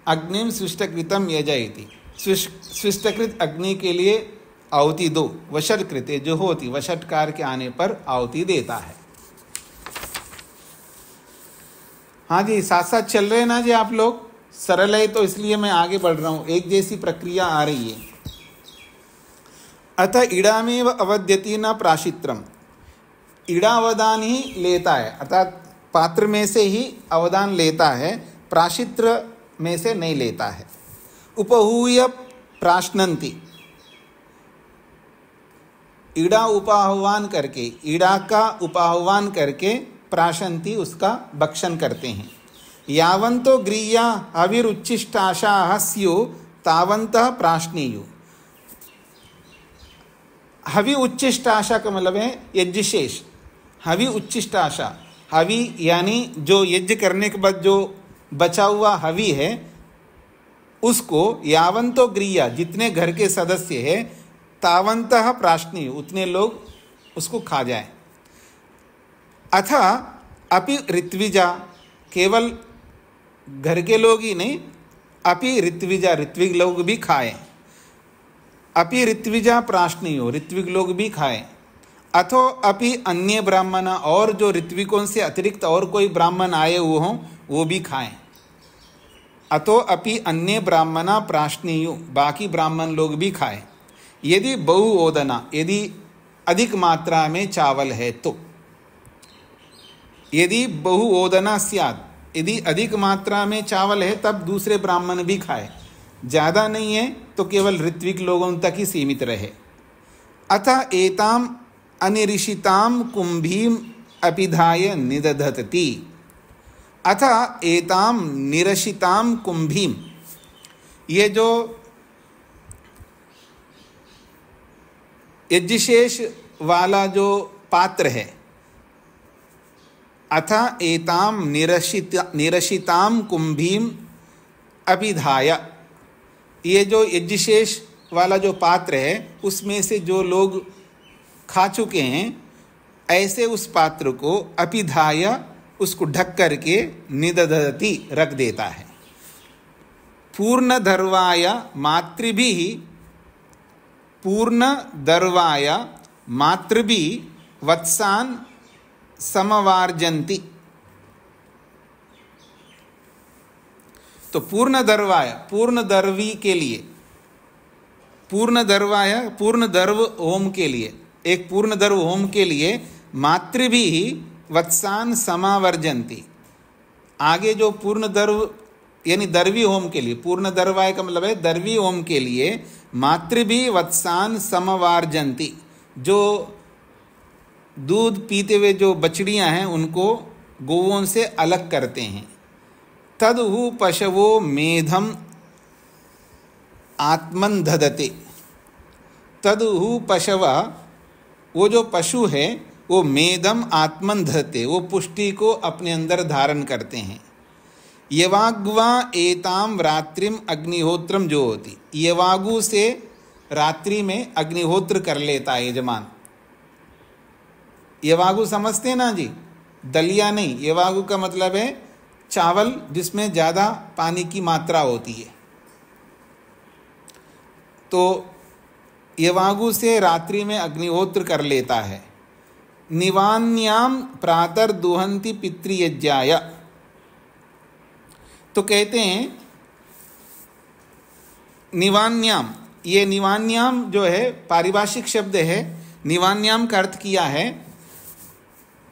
अग्निम स्विष्टकृतम यजयति, स्विष्टकृत अग्नि के लिए आहुति दो। वशट कृते जो होती, वशटकार के आने पर आहुति देता है। हाँ जी, साथ साथ चल रहे ना जी आप लोग, सरल है तो इसलिए मैं आगे बढ़ रहा हूं, एक जैसी प्रक्रिया आ रही है। अथ इडामेव अवद्यति न प्राशित्रम, इड़ा अवदान ही लेता है, अर्थात पात्र में से ही अवदान लेता है, प्राशित्र में से नहीं लेता है। उपहूय प्राश्नन्ति, ईड़ा उपाह्वान करके, ईड़ा का उपाह्वान करके प्राशंति, उसका भक्षण करते हैं। यावंतो गृह्या हविरुच्चिष्टाशाः स्यु तावन्तः प्राश्नीयु, हवि उच्चिष्टाशा का मतलब है यज्ञशेष। हवि उच्चिष्टाशा, हवि यानी जो यज्ञ करने के बाद जो बचा हुआ हवि है, उसको यावंतो गृह्या, जितने घर के सदस्य हैं, तावंतः प्राश्नीय, उतने लोग उसको खा जाए। अथ अपि ऋत्विजा, केवल घर के लोग ही नहीं, अपि ऋत्विजा, ऋत्विक लोग भी खाएं। अपि ऋत्विजा प्राश्नीयो, ऋत्विक लोग भी खाएं। अथो अपि अन्य ब्राह्मण, और जो ऋत्विकों से अतिरिक्त और कोई ब्राह्मण आए हुए हों वो भी खाएं। अतो अपि अन्य ब्राह्मण प्राश्नीयो, बाकी ब्राह्मण लोग भी खाएं। यदि बहु ओदना, यदि अधिक मात्रा में चावल है तो, यदि बहु ओदना स्यात्, यदि अधिक मात्रा में चावल है तब दूसरे ब्राह्मण भी खाए, ज़्यादा नहीं है तो केवल ऋत्विक लोगों तक ही सीमित रहे। अतः एताम अनिरिषिताम कुंभीम अपिधाय निदधति, अतः एताम निरशिताम कुंभीम, ये जो यज्ञशेष वाला जो पात्र है, अथ एताम निरशिताम कुंभीम अभिधाय, ये जो यज्ञशेष वाला जो पात्र है उसमें से जो लोग खा चुके हैं, ऐसे उस पात्र को अपिधाय, उसको ढक करके निदधति, रख देता है। पूर्ण दर्वाय मातृभिः, पूर्ण दर्वाय मातृभिः वत्सान समवार्जन्ति, तो पूर्ण दर्वाय, पूर्ण दर्वी के लिए, पूर्ण दर्वाय, पूर्ण दर्व होम के लिए, एक पूर्ण दर्व होम के लिए मातृभिः वत्सान समावर्जन्ति, आगे जो पूर्ण दर्व यानी दर्वी होम के लिए, पूर्ण दर्वाय का मतलब है दर्वी होम के लिए मातृभिः वत्सान समवार्जन्ति, जो दूध पीते हुए जो बछड़ियां हैं उनको गोवों से अलग करते हैं। तदहु पशवो मेधम आत्मन दधते, तदहु पशव, वो जो पशु है वो मेधम आत्मन दधते, वो पुष्टि को अपने अंदर धारण करते हैं। यवाग्वा एताम रात्रिम अग्निहोत्रम जो होती, यवागु से रात्रि में अग्निहोत्र कर लेता है यजमान। यवागु समझते हैं ना जी, दलिया नहीं, यवागु का मतलब है चावल जिसमें ज़्यादा पानी की मात्रा होती है। तो यवागु से रात्रि में अग्निहोत्र कर लेता है। निवान्याम प्रातर दुहंती पितृयज्ञाय, तो कहते हैं निवान्याम, ये निवान्याम जो है पारिभाषिक शब्द है। निवान्याम का अर्थ किया है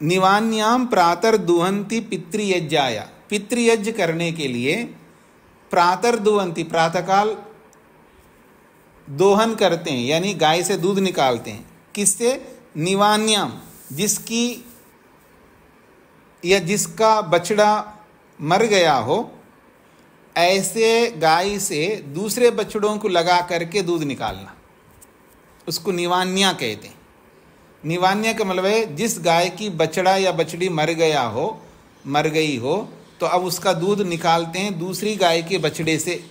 निवान्याम प्रातर दुहंती पितृयज्ञाय, पितृयज्ञ करने के लिए प्रातर दुहंती, प्रातःकाल दोहन करते हैं, यानी गाय से दूध निकालते हैं। किससे? निवान्याम, जिसकी या जिसका बछड़ा मर गया हो, ऐसे गाय से दूसरे बछड़ों को लगा करके दूध निकालना, उसको निवान्या कहते हैं। निवान्या का मतलब है जिस गाय की बछड़ा या बछड़ी मर गया हो, मर गई हो, तो अब उसका दूध निकालते हैं दूसरी गाय के बछड़े से,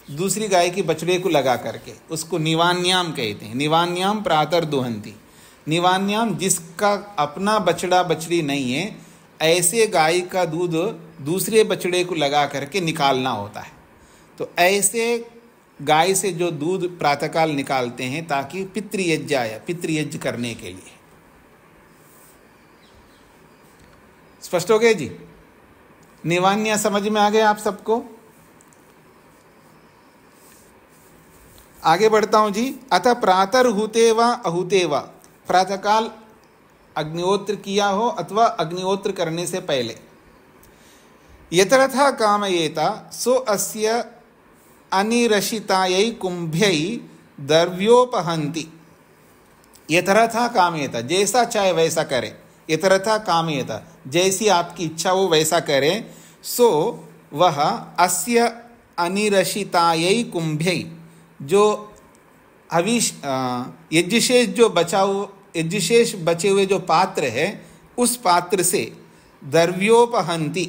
दूसरी गाय के बछड़े को लगा करके, उसको निवान्याम कहते हैं। निवान्याम प्रातर दुहंती, निवान्याम जिसका अपना बछड़ा बछड़ी नहीं है, ऐसे गाय का दूध दूसरे बछड़े को लगा करके निकालना होता है। तो ऐसे गाय से जो दूध प्रातःकाल निकालते हैं ताकि पितृयज्ञाय, पितृयज्ञ करने के लिए। स्पष्ट हो गए जी? निवान्या समझ में आ गया आप सबको? आगे बढ़ता हूं जी। अतः प्रातः हुते वा अहुते वा, प्रातःकाल अग्निहोत्र किया हो अथवा अग्निहोत्र करने से पहले, यतरथा कामयेता सो अस्य अनिरशितायै कुंभ्यै द्रव्योपहंति। यतरथा कामयेता, जैसा चाहे वैसा करे। यतरथा कामयेता, जैसी आपकी इच्छा हो वैसा करे। सो वह अस्य अनिरशितायै कुंभ्यै, जो हविष यज्ञशेष जो यज्ञशेष बचे हुए जो पात्र है, उस पात्र से द्रव्योपहंति।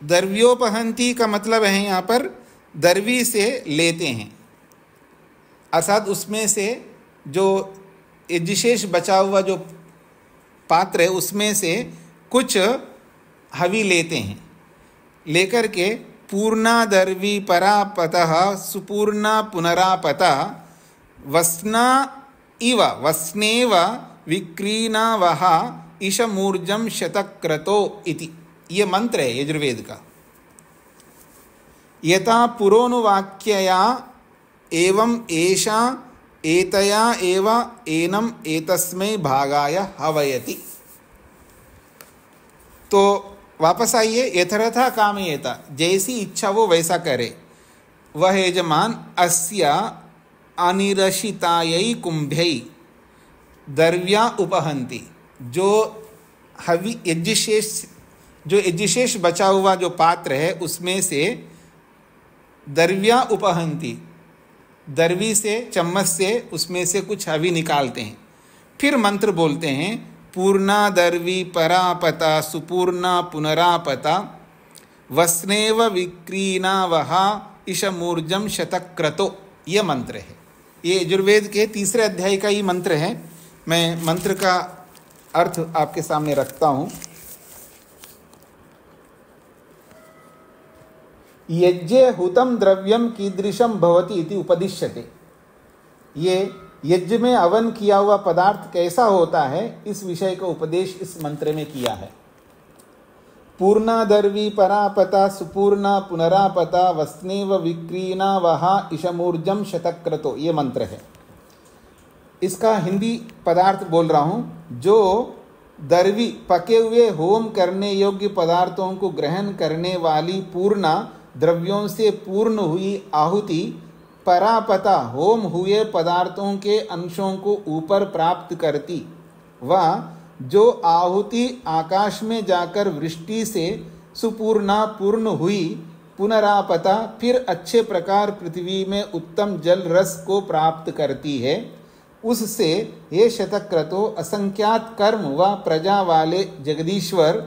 द्रव्योपहंति का मतलब है यहाँ पर दर्वी से लेते हैं, अर्थात उसमें से जो यज्ञशेष बचा हुआ जो पात्र है उसमें से कुछ हवि लेते हैं, लेकर के पूर्णा दर्वी परापतः सुपूर्णा पुनरापतः वस्ना इव वस्नेव विक्रीणावः ईशमूर्जम शतक्रतो इति, ये मंत्र है यजुर्वेद का। यथा पुरोनुवाक्यया एवं एषा एतया एव एनम एतस्मै भागाय हवयति। तो वापस आइए, यथरथा कामयेता, जैसी इच्छा वो वैसा करे। वह यजमान अस्या अनिरशितायै कुंभ्यै द्रव्या उपहंति, जो हवि यज्ञशेष बचा हुआ जो पात्र है उसमें से द्रव्या उपहंति, दर्वी से, चम्मच से उसमें से कुछ हवि निकालते हैं। फिर मंत्र बोलते हैं पूर्णा दर्वी परापता सुपूर्णा पुनरापता वस्नेव विक्रीणावः ईशमूर्जम शतक्रतो, ये मंत्र है। ये यजुर्वेद के 3 अध्याय का ही मंत्र है। मैं मंत्र का अर्थ आपके सामने रखता हूँ। यज्ञे हुतम द्रव्यम कीदृशम भवति इति उपदिश्यते। ये यज्ञ में हवन किया हुआ पदार्थ कैसा होता है, इस विषय का उपदेश इस मंत्र में किया है। पूर्णा दर्वी परापता सुपूर्णा पुनरापता वस्नेव विक्रीणावः ईशमूर्जम शतक्रतो, ये मंत्र है। इसका हिंदी पदार्थ बोल रहा हूँ। जो दर्वी, पके हुए होम करने योग्य पदार्थों को ग्रहण करने वाली पूर्णा, द्रव्यों से पूर्ण हुई आहुति, परापता, होम हुए पदार्थों के अंशों को ऊपर प्राप्त करती, वह जो आहुति आकाश में जाकर वृष्टि से सुपूर्णा पूर्ण हुई, पुनरापता, फिर अच्छे प्रकार पृथ्वी में उत्तम जल रस को प्राप्त करती है, उससे ये शतक्रतो असंख्यात कर्म व प्रजा वाले जगदीश्वर,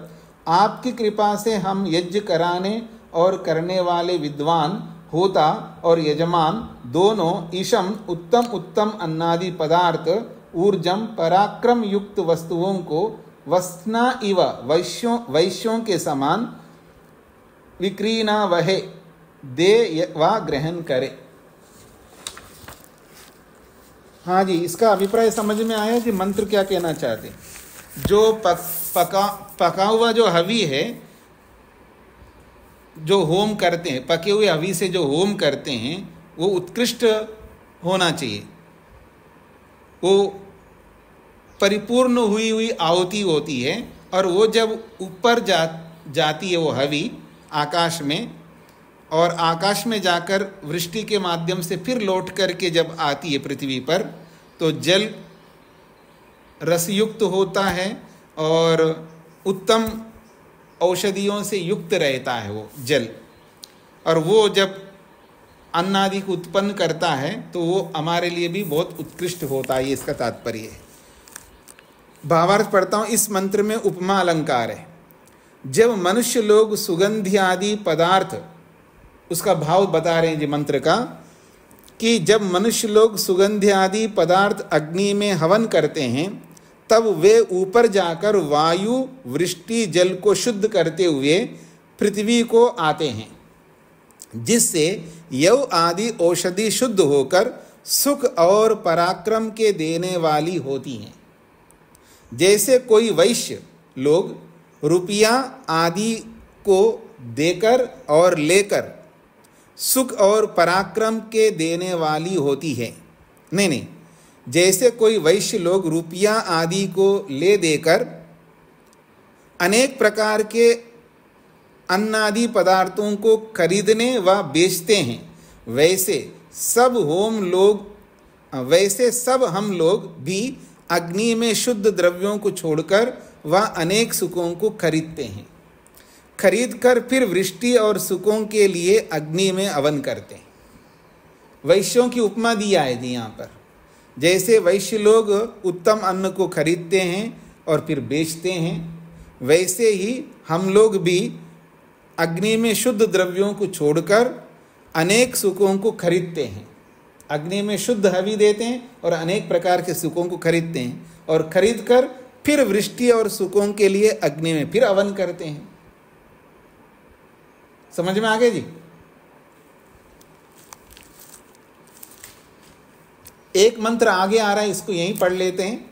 आपकी कृपा से हम यज्ञ कराने और करने वाले विद्वान, होता और यजमान दोनों ईशम उत्तम उत्तम अन्नादि पदार्थ ऊर्जम पराक्रम युक्त वस्तुओं को वस्ना इव वैश्यों के समान विक्रीना वहे दे वा ग्रहण करे। हाँ जी, इसका अभिप्राय समझ में आया कि मंत्र क्या कहना चाहते हैं। जो पका हुआ जो हवि है, जो होम करते हैं, पके हुए हवि से जो होम करते हैं वो उत्कृष्ट होना चाहिए। वो परिपूर्ण हुई आहुति होती है और वो जब ऊपर जाती है वो हवि आकाश में, और आकाश में जाकर वृष्टि के माध्यम से फिर लौट करके जब आती है पृथ्वी पर, तो जल रसयुक्त होता है और उत्तम औषधियों से युक्त रहता है वो जल, और वो जब अन्न आदि को उत्पन्न करता है तो वो हमारे लिए भी बहुत उत्कृष्ट होता है। ये इसका तात्पर्य है। भावार्थ पढ़ता हूँ। इस मंत्र में उपमा अलंकार है। जब मनुष्य लोग सुगंधि आदि पदार्थ, उसका भाव बता रहे हैं जी मंत्र का, कि जब मनुष्य लोग सुगंधि आदि पदार्थ अग्नि में हवन करते हैं तब वे ऊपर जाकर वायु वृष्टि जल को शुद्ध करते हुए पृथ्वी को आते हैं, जिससे यव आदि औषधि शुद्ध होकर सुख और पराक्रम के देने वाली होती हैं। जैसे कोई वैश्य लोग रुपया आदि को देकर और लेकर सुख और पराक्रम के देने वाली होती है। नहीं, जैसे कोई वैश्य लोग रुपया आदि को ले देकर अनेक प्रकार के अन्न आदि पदार्थों को खरीदने व बेचते हैं, वैसे सब हम लोग भी अग्नि में शुद्ध द्रव्यों को छोड़कर वह अनेक सुखों को खरीदते हैं। खरीद कर फिर वृष्टि और सुखों के लिए अग्नि में हवन करते हैं। वैश्यों की उपमा दिया है जी यहाँ पर। जैसे वैश्य लोग उत्तम अन्न को खरीदते हैं और फिर बेचते हैं, वैसे ही हम लोग भी अग्नि में शुद्ध द्रव्यों को छोड़कर अनेक सुखों को खरीदते हैं। अग्नि में शुद्ध हवि देते हैं और अनेक प्रकार के सुखों को खरीदते हैं, और खरीद कर फिर वृष्टि और सुखों के लिए अग्नि में फिर हवन करते हैं। समझ में आ गया जी। एक मंत्र आगे आ रहा है, इसको यहीं पढ़ लेते हैं।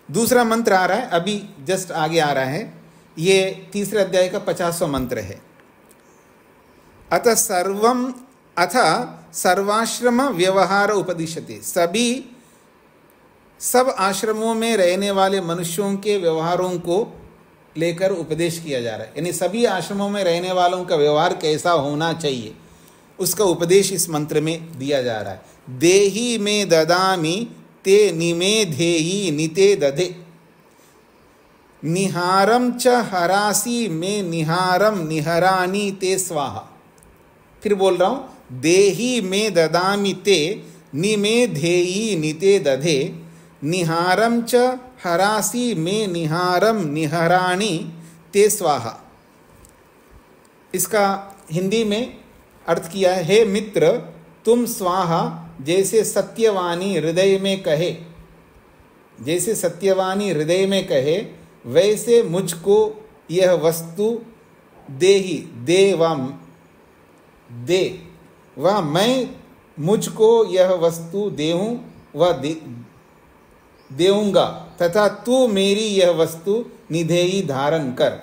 दूसरा मंत्र आ रहा है, अभी जस्ट आगे आ रहा है। ये तीसरे अध्याय का 50वां मंत्र है। अथ सर्वाश्रम व्यवहार उपदिश्यते। सब आश्रमों में रहने वाले मनुष्यों के व्यवहारों को लेकर उपदेश किया जा रहा है। यानी सभी आश्रमों में रहने वालों का व्यवहार कैसा होना चाहिए, उसका उपदेश इस मंत्र में दिया जा रहा है। देहि में ददामि ते निमेधेहि निते दधे, निहारम च हरासी में निहारम निहरानी ते स्वाहा। फिर बोल रहा हूँ, देहि में ददामि ते निमेधेहि निते दधे, निहारम च हरासी में निहारम निहराणी ते स्वाहा। इसका हिंदी में अर्थ किया है, हे मित्र तुम स्वाहा जैसे सत्यवाणी हृदय में कहे, जैसे सत्यवाणी हृदय में कहे, वैसे मुझको यह वस्तु देहि दे व मैं मुझको यह वस्तु देहूँ व देऊंगा, तथा तू मेरी यह वस्तु निधेयी धारण कर।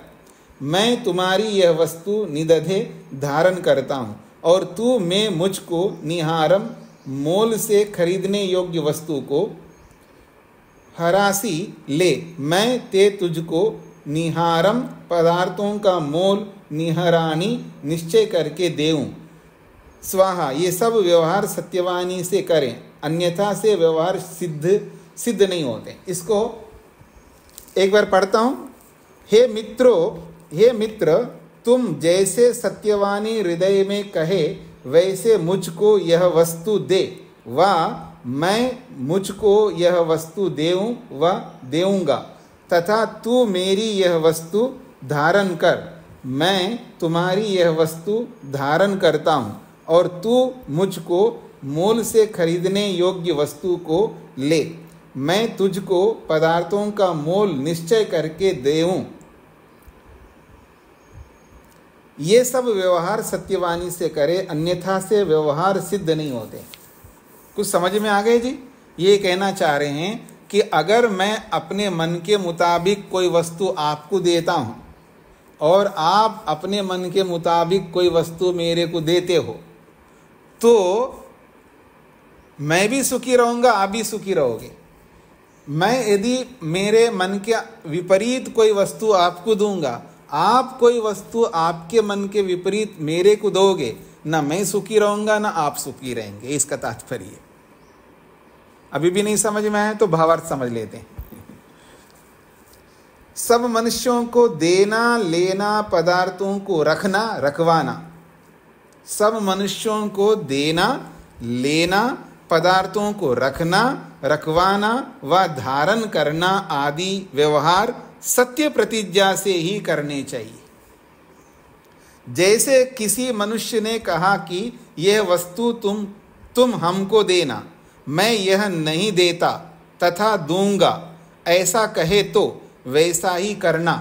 मैं तुम्हारी यह वस्तु निदधे धारण करता हूँ, और तू मैं मुझको निहारम मोल से खरीदने योग्य वस्तु को हरासी ले, मैं ते तुझको निहारम पदार्थों का मोल निहरानी निश्चय करके देऊं। स्वाहा। ये सब व्यवहार सत्यवाणी से करें, अन्यथा से व्यवहार सिद्ध नहीं होते। इसको एक बार पढ़ता हूँ। हे मित्र तुम जैसे सत्यवाणी हृदय में कहे, वैसे मुझको यह वस्तु दे व मैं मुझको यह वस्तु देऊं व देऊंगा, तथा तू मेरी यह वस्तु धारण कर। मैं तुम्हारी यह वस्तु धारण करता हूँ, और तू मुझको मोल से खरीदने योग्य वस्तु को ले। मैं तुझको पदार्थों का मोल निश्चय करके देऊं। ये सब व्यवहार सत्यवाणी से करे, अन्यथा से व्यवहार सिद्ध नहीं होते। कुछ समझ में आ गए जी? ये कहना चाह रहे हैं कि अगर मैं अपने मन के मुताबिक कोई वस्तु आपको देता हूँ और आप अपने मन के मुताबिक कोई वस्तु मेरे को देते हो, तो मैं भी सुखी रहूँगा, आप भी सुखी रहोगे। मैं यदि मेरे मन के विपरीत कोई वस्तु आपको दूंगा, आप कोई वस्तु आपके मन के विपरीत मेरे को दोगे, ना मैं सुखी रहूँगा ना आप सुखी रहेंगे। इसका तात्पर्य है। अभी भी नहीं समझ में आया तो भावार्थ समझ लेते हैं। सब मनुष्यों को देना, लेना, पदार्थों को रखना, रखवाना। सब मनुष्यों को देना, लेना, पदार्थों को रखना, रखवाना व धारण करना आदि व्यवहार सत्य प्रतिज्ञा से ही करने चाहिए। जैसे किसी मनुष्य ने कहा कि यह वस्तु तुम हमको देना, मैं यह नहीं देता तथा दूंगा, ऐसा कहे तो वैसा ही करना।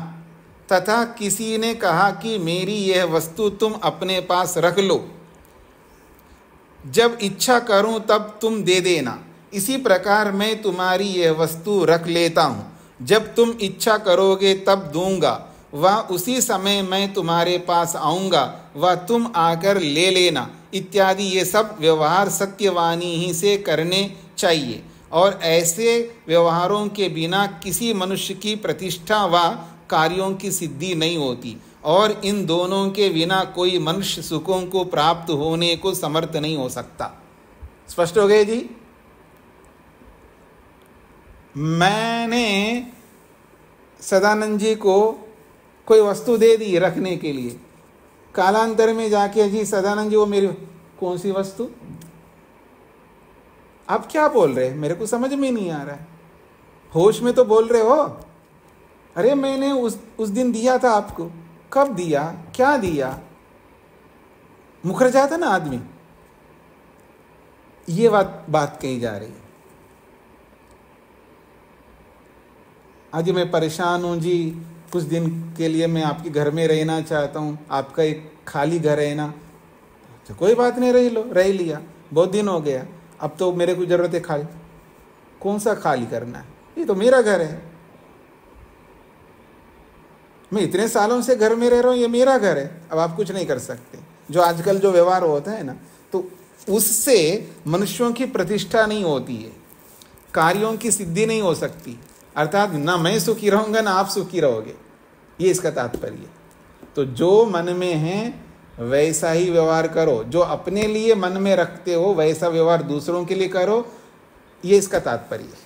तथा किसी ने कहा कि मेरी यह वस्तु तुम अपने पास रख लो, जब इच्छा करूं तब तुम दे देना। इसी प्रकार मैं तुम्हारी यह वस्तु रख लेता हूं, जब तुम इच्छा करोगे तब दूंगा, व उसी समय मैं तुम्हारे पास आऊँगा व तुम आकर ले लेना, इत्यादि ये सब व्यवहार सत्यवाणी ही से करने चाहिए। और ऐसे व्यवहारों के बिना किसी मनुष्य की प्रतिष्ठा व कार्यों की सिद्धि नहीं होती, और इन दोनों के बिना कोई मनुष्य सुखों को प्राप्त होने को समर्थ नहीं हो सकता। स्पष्ट हो गए जी? मैंने सदानंद जी को कोई वस्तु दे दी रखने के लिए, कालांतर में जाके जी सदानंद जी वो मेरी कौन सी वस्तु, आप क्या बोल रहे हैं, मेरे को समझ में नहीं आ रहा है। होश में तो बोल रहे हो, अरे मैंने उस दिन दिया था आपको, कब दिया, क्या दिया, मुखर जाता ना आदमी। ये बात कही जा रही है। आज मैं परेशान हूं जी, कुछ दिन के लिए मैं आपके घर में रहना चाहता हूं, आपका एक खाली घर है ना, तो कोई बात नहीं, रह लिया, बहुत दिन हो गया, अब तो मेरे को जरूरत है खाली। कौन सा खाली करना है, ये तो मेरा घर है, मैं इतने सालों से घर में रह रहा हूँ, ये मेरा घर है, अब आप कुछ नहीं कर सकते। जो आजकल जो व्यवहार होता है ना, तो उससे मनुष्यों की प्रतिष्ठा नहीं होती है, कार्यों की सिद्धि नहीं हो सकती, अर्थात ना मैं सुखी रहूँगा ना आप सुखी रहोगे, ये इसका तात्पर्य। तो जो मन में है वैसा ही व्यवहार करो, जो अपने लिए मन में रखते हो वैसा व्यवहार दूसरों के लिए करो, ये इसका तात्पर्य है।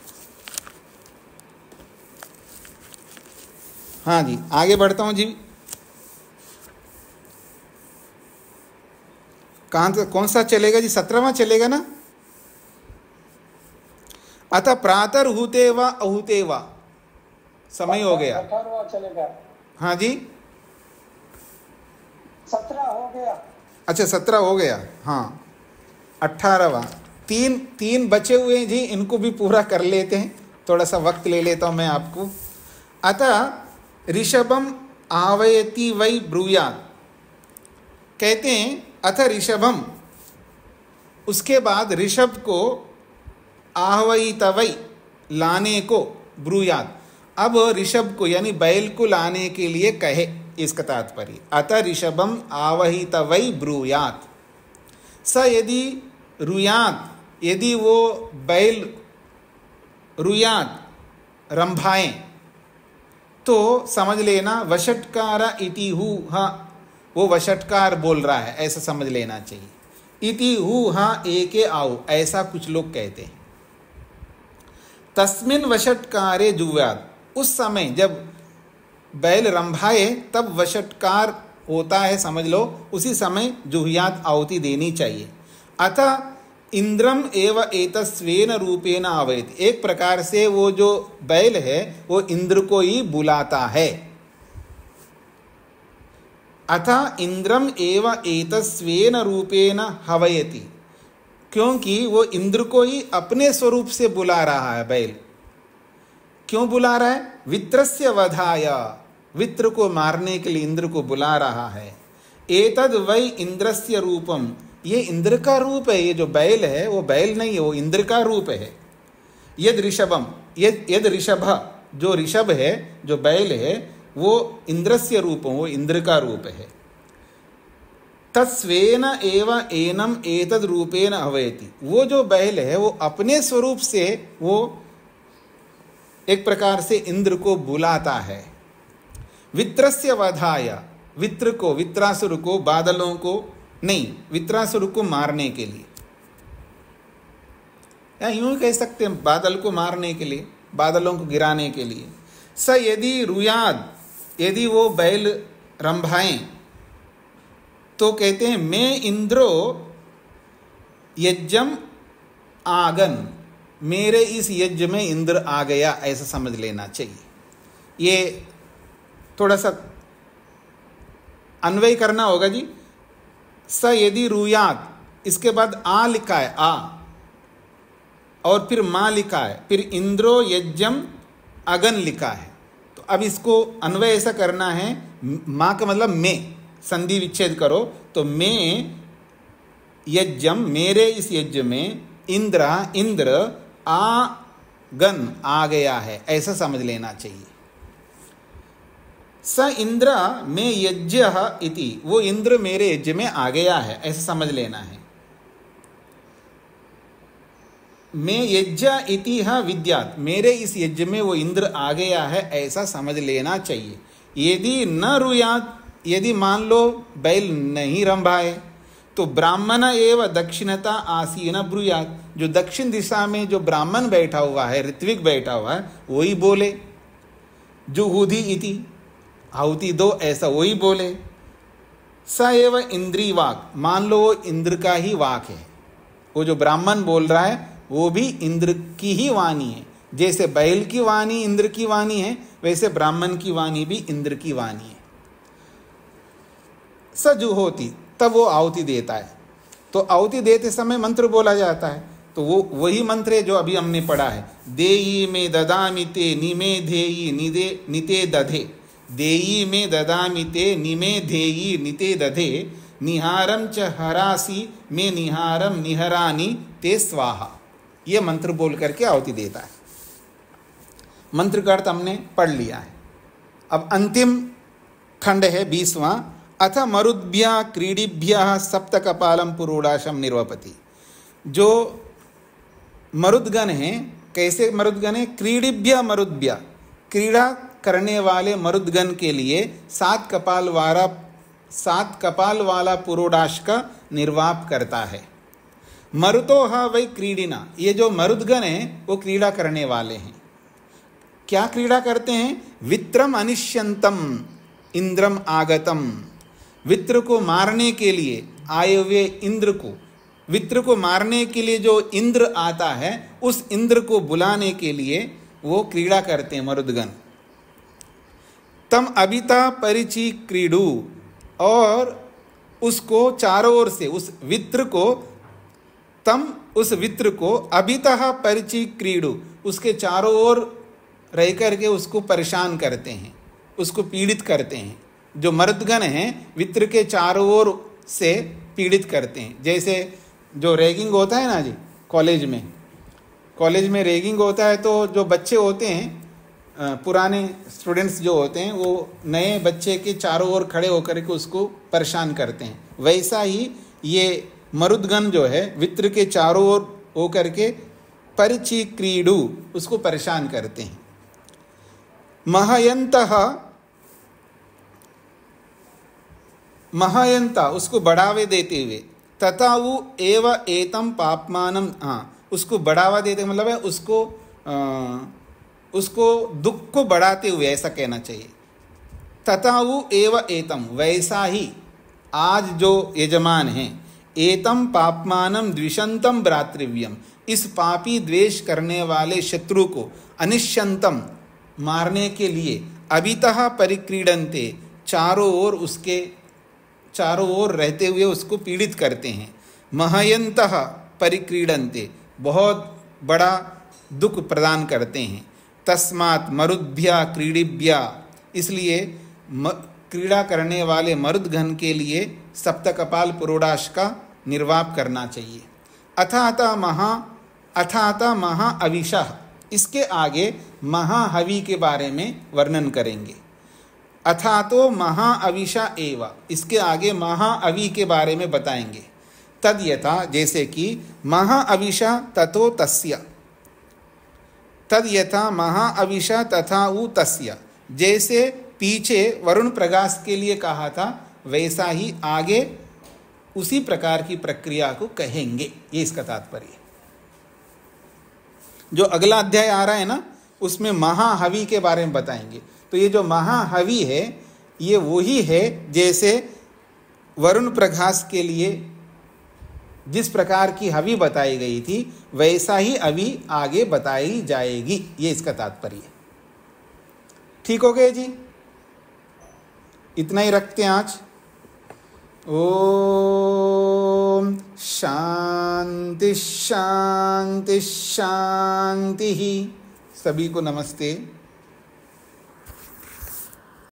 हाँ जी, आगे बढ़ता हूं जी। कौन सा चलेगा जी? 17वां चलेगा ना। अतः प्रातर्हुते व अहुते व, समय हो गया। 18वां चलेगा। हाँ जी, 17 हो गया। अच्छा 17 हो गया, हाँ 18वां। तीन बचे हुए हैं जी, इनको भी पूरा कर लेते हैं, थोड़ा सा वक्त ले लेता हूं मैं आपको। अतः ऋषभम आवयति वै ब्रूयात्, कहते हैं अथ ऋषभम, उसके बाद ऋषभ को आहवयितवै, लाने को, ब्रूयात्, अब ऋषभ को यानी बैल को लाने के लिए कहे, इसका तात्पर्य। अतः ऋषभम आवहितवै ब्रूयात्, स यदि रुयात्, यदि वो बैल रुयात्, रंभाएं, तो समझ लेना वषट्कार इति हु हा, वो वषट्कार बोल रहा है ऐसा समझ लेना चाहिए। इति हु हा एके आओ, ऐसा कुछ लोग कहते हैं। तस्मिन् वषट्कारे जुव्यात्, उस समय जब बैल रंभाए तब वषट्कार होता है, समझ लो, उसी समय जुह्यात आहुति देनी चाहिए। अतः इंद्रम एव एतस्वेन रूपेण आवयति, एक प्रकार से वो जो बैल है वो इंद्र को ही बुलाता है। अतः इंद्रम एव एतस्वेन रूपेण हवयति, क्योंकि वो इंद्र को ही अपने स्वरूप से बुला रहा है बैल, क्यों बुला रहा है? वित्रस्य वधाय, वित्र को मारने के लिए इंद्र को बुला रहा है। एतद वै इंद्रस्य रूपम, ये इंद्र का रूप है। ये जो बैल है वो बैल नहीं है, वो इंद्र का रूप है। यद ऋषभम, यद ऋषभ, जो ऋषभ है, जो बैल है, वो इंद्रस्य रूपम, वो इंद्र का रूप है। तत्स्वेन एव एनम एतद रूपेण अवयति, वो जो बैल है वो अपने स्वरूप से वो एक प्रकार से इंद्र को बुलाता है। वित्रस्य वधाय, वित्र को, वित्रासुर को, बादलों को नहीं, वित्रासुर को मारने के लिए, या यूं कह सकते हैं बादल को मारने के लिए, बादलों को गिराने के लिए। स यदि रुयाद, यदि वो बैल रंभाएं तो कहते हैं मैं इंद्रो यज्ञम आगन, मेरे इस यज्ञ में इंद्र आ गया, ऐसा समझ लेना चाहिए। ये थोड़ा सा अन्वय करना होगा जी। स यदि रुयात, इसके बाद आ लिखा है, आ, और फिर मां लिखा है, फिर इंद्रो यज्ञम अगन लिखा है। तो अब इसको अन्वय ऐसा करना है, मां का मतलब मैं, संधि विच्छेद करो तो मैं यज्ञम, मेरे इस यज्ञ में इंद्र आगन, आ गया है, ऐसा समझ लेना चाहिए। स इंद्र में यज्ञ इति, वो इंद्र मेरे यज्ञ में आ गया है, ऐसा समझ लेना है। मैं यज्ञ इति विद्यात्, मेरे इस यज्ञ में वो इंद्र आ गया है, ऐसा समझ लेना चाहिए। यदि न रुयात, यदि मान लो बैल नहीं रंभाए तो ब्राह्मण एव दक्षिणता आसीन ब्रूयात, जो दक्षिण दिशा में जो ब्राह्मण बैठा हुआ है, ऋत्विक बैठा हुआ है, वही बोले। जुहुधि इति, आहुति दो, ऐसा वही बोले। स एव इंद्री वाक, मान लो वो इंद्र का ही वाक है, वो जो ब्राह्मण बोल रहा है वो भी इंद्र की ही वाणी है। जैसे बैल की वाणी इंद्र की वाणी है, वैसे ब्राह्मण की वाणी भी इंद्र की वाणी है। सजुहोति, तब वो आहुति देता है। तो आहुति देते समय मंत्र बोला जाता है, तो वो वही मंत्र है जो अभी हमने पढ़ा है। देयी में ददामि ते निमे धेयी निते दधे, देयी में ददामि ते निमे धेयी निते दधे, निहारम च हरासी में निहारम निहरानी ते स्वाहा। ये मंत्र बोल करके आहुति देता है। मंत्र का अर्थ हमने पढ़ लिया है। अब अंतिम खंड है 20वां। अथ मरुद्भ्य क्रीडिभ्य सप्तकपालम पुरोडाशम निर्वपति, जो मरुदगण हैं, कैसे मरुदगण हैं? क्रीडिभ्य मरुद्भ्य, क्रीड़ा करने वाले मरुदगण के लिए 7 कपाल वाला पुरोडाश का निर्वाप करता है। मरुतो हा वै क्रीडिना, ये जो मरुदगण हैं वो क्रीड़ा करने वाले हैं। क्या क्रीड़ा करते हैं? वित्रम अनिश्यंतम इंद्रम आगतम, वित्र को मारने के लिए आए हुए इंद्र को, वित्र को मारने के लिए जो इंद्र आता है, उस इंद्र को बुलाने के लिए वो क्रीड़ा करते हैं मरुदगण। तम अबिता परिचि क्रीडू, और उसको चारों ओर से, उस वित्र को, तम उस वित्र को अबिता परिचि क्रीडू, उसके चारों ओर रह करके उसको परेशान करते हैं, उसको पीड़ित करते हैं। जो मर्दगण हैं वित्र के चारों ओर से पीड़ित करते हैं। जैसे जो रैगिंग होता है ना जी, कॉलेज में रैगिंग होता है, तो जो बच्चे होते हैं, पुराने स्टूडेंट्स जो होते हैं, वो नए बच्चे के चारों ओर खड़े होकर के उसको परेशान करते हैं। वैसा ही ये मरुदगण जो है वित्र के चारों ओर होकर के परिचि क्रीडू, उसको परेशान करते हैं। महयंता, उसको बढ़ावे देते हुए, तथा वो एव एतम पापमानम, उसको बढ़ावा देते मतलब है उसको दुख को बढ़ाते हुए, ऐसा कहना चाहिए। तथा वो एव एतम, वैसा ही आज जो यजमान हैं, एतम पापमानम द्विषंतम भ्रातृव्यम, इस पापी द्वेष करने वाले शत्रु को अनिश्यंतम, मारने के लिए, अबितः परिक्रीडन्ते, चारों ओर रहते हुए उसको पीड़ित करते हैं। महयंतः परिक्रीडन्ते, बहुत बड़ा दुख प्रदान करते हैं। तस्मात् मरुद्भ्या क्रीडिभ्या, इसलिए क्रीड़ा करने वाले मरुदगण के लिए सप्तकपाल पुरोडाश का निर्वाप करना चाहिए। अथाता महा अविशः, इसके आगे महाहवि के बारे में वर्णन करेंगे। अथातो महाअविशा एव, इसके आगे महाअवि के बारे में बताएंगे। तद यथा, जैसे कि महाअविशा ततो तस्य, तद यथा महाअविशा तथा उ तस्य, जैसे पीछे वरुण प्रकाश के लिए कहा था वैसा ही आगे उसी प्रकार की प्रक्रिया को कहेंगे। ये इसका तात्पर्य। जो अगला अध्याय आ रहा है ना, उसमें महाहवि के बारे में बताएंगे। तो ये जो महाहवि है ये वही है जैसे वरुण प्रकाश के लिए जिस प्रकार की हवि बताई गई थी वैसा ही हवि आगे बताई जाएगी। ये इसका तात्पर्य। ठीक हो गए जी? इतना ही रखते हैं आज। ओम शांति शांति शांति। सभी को नमस्ते।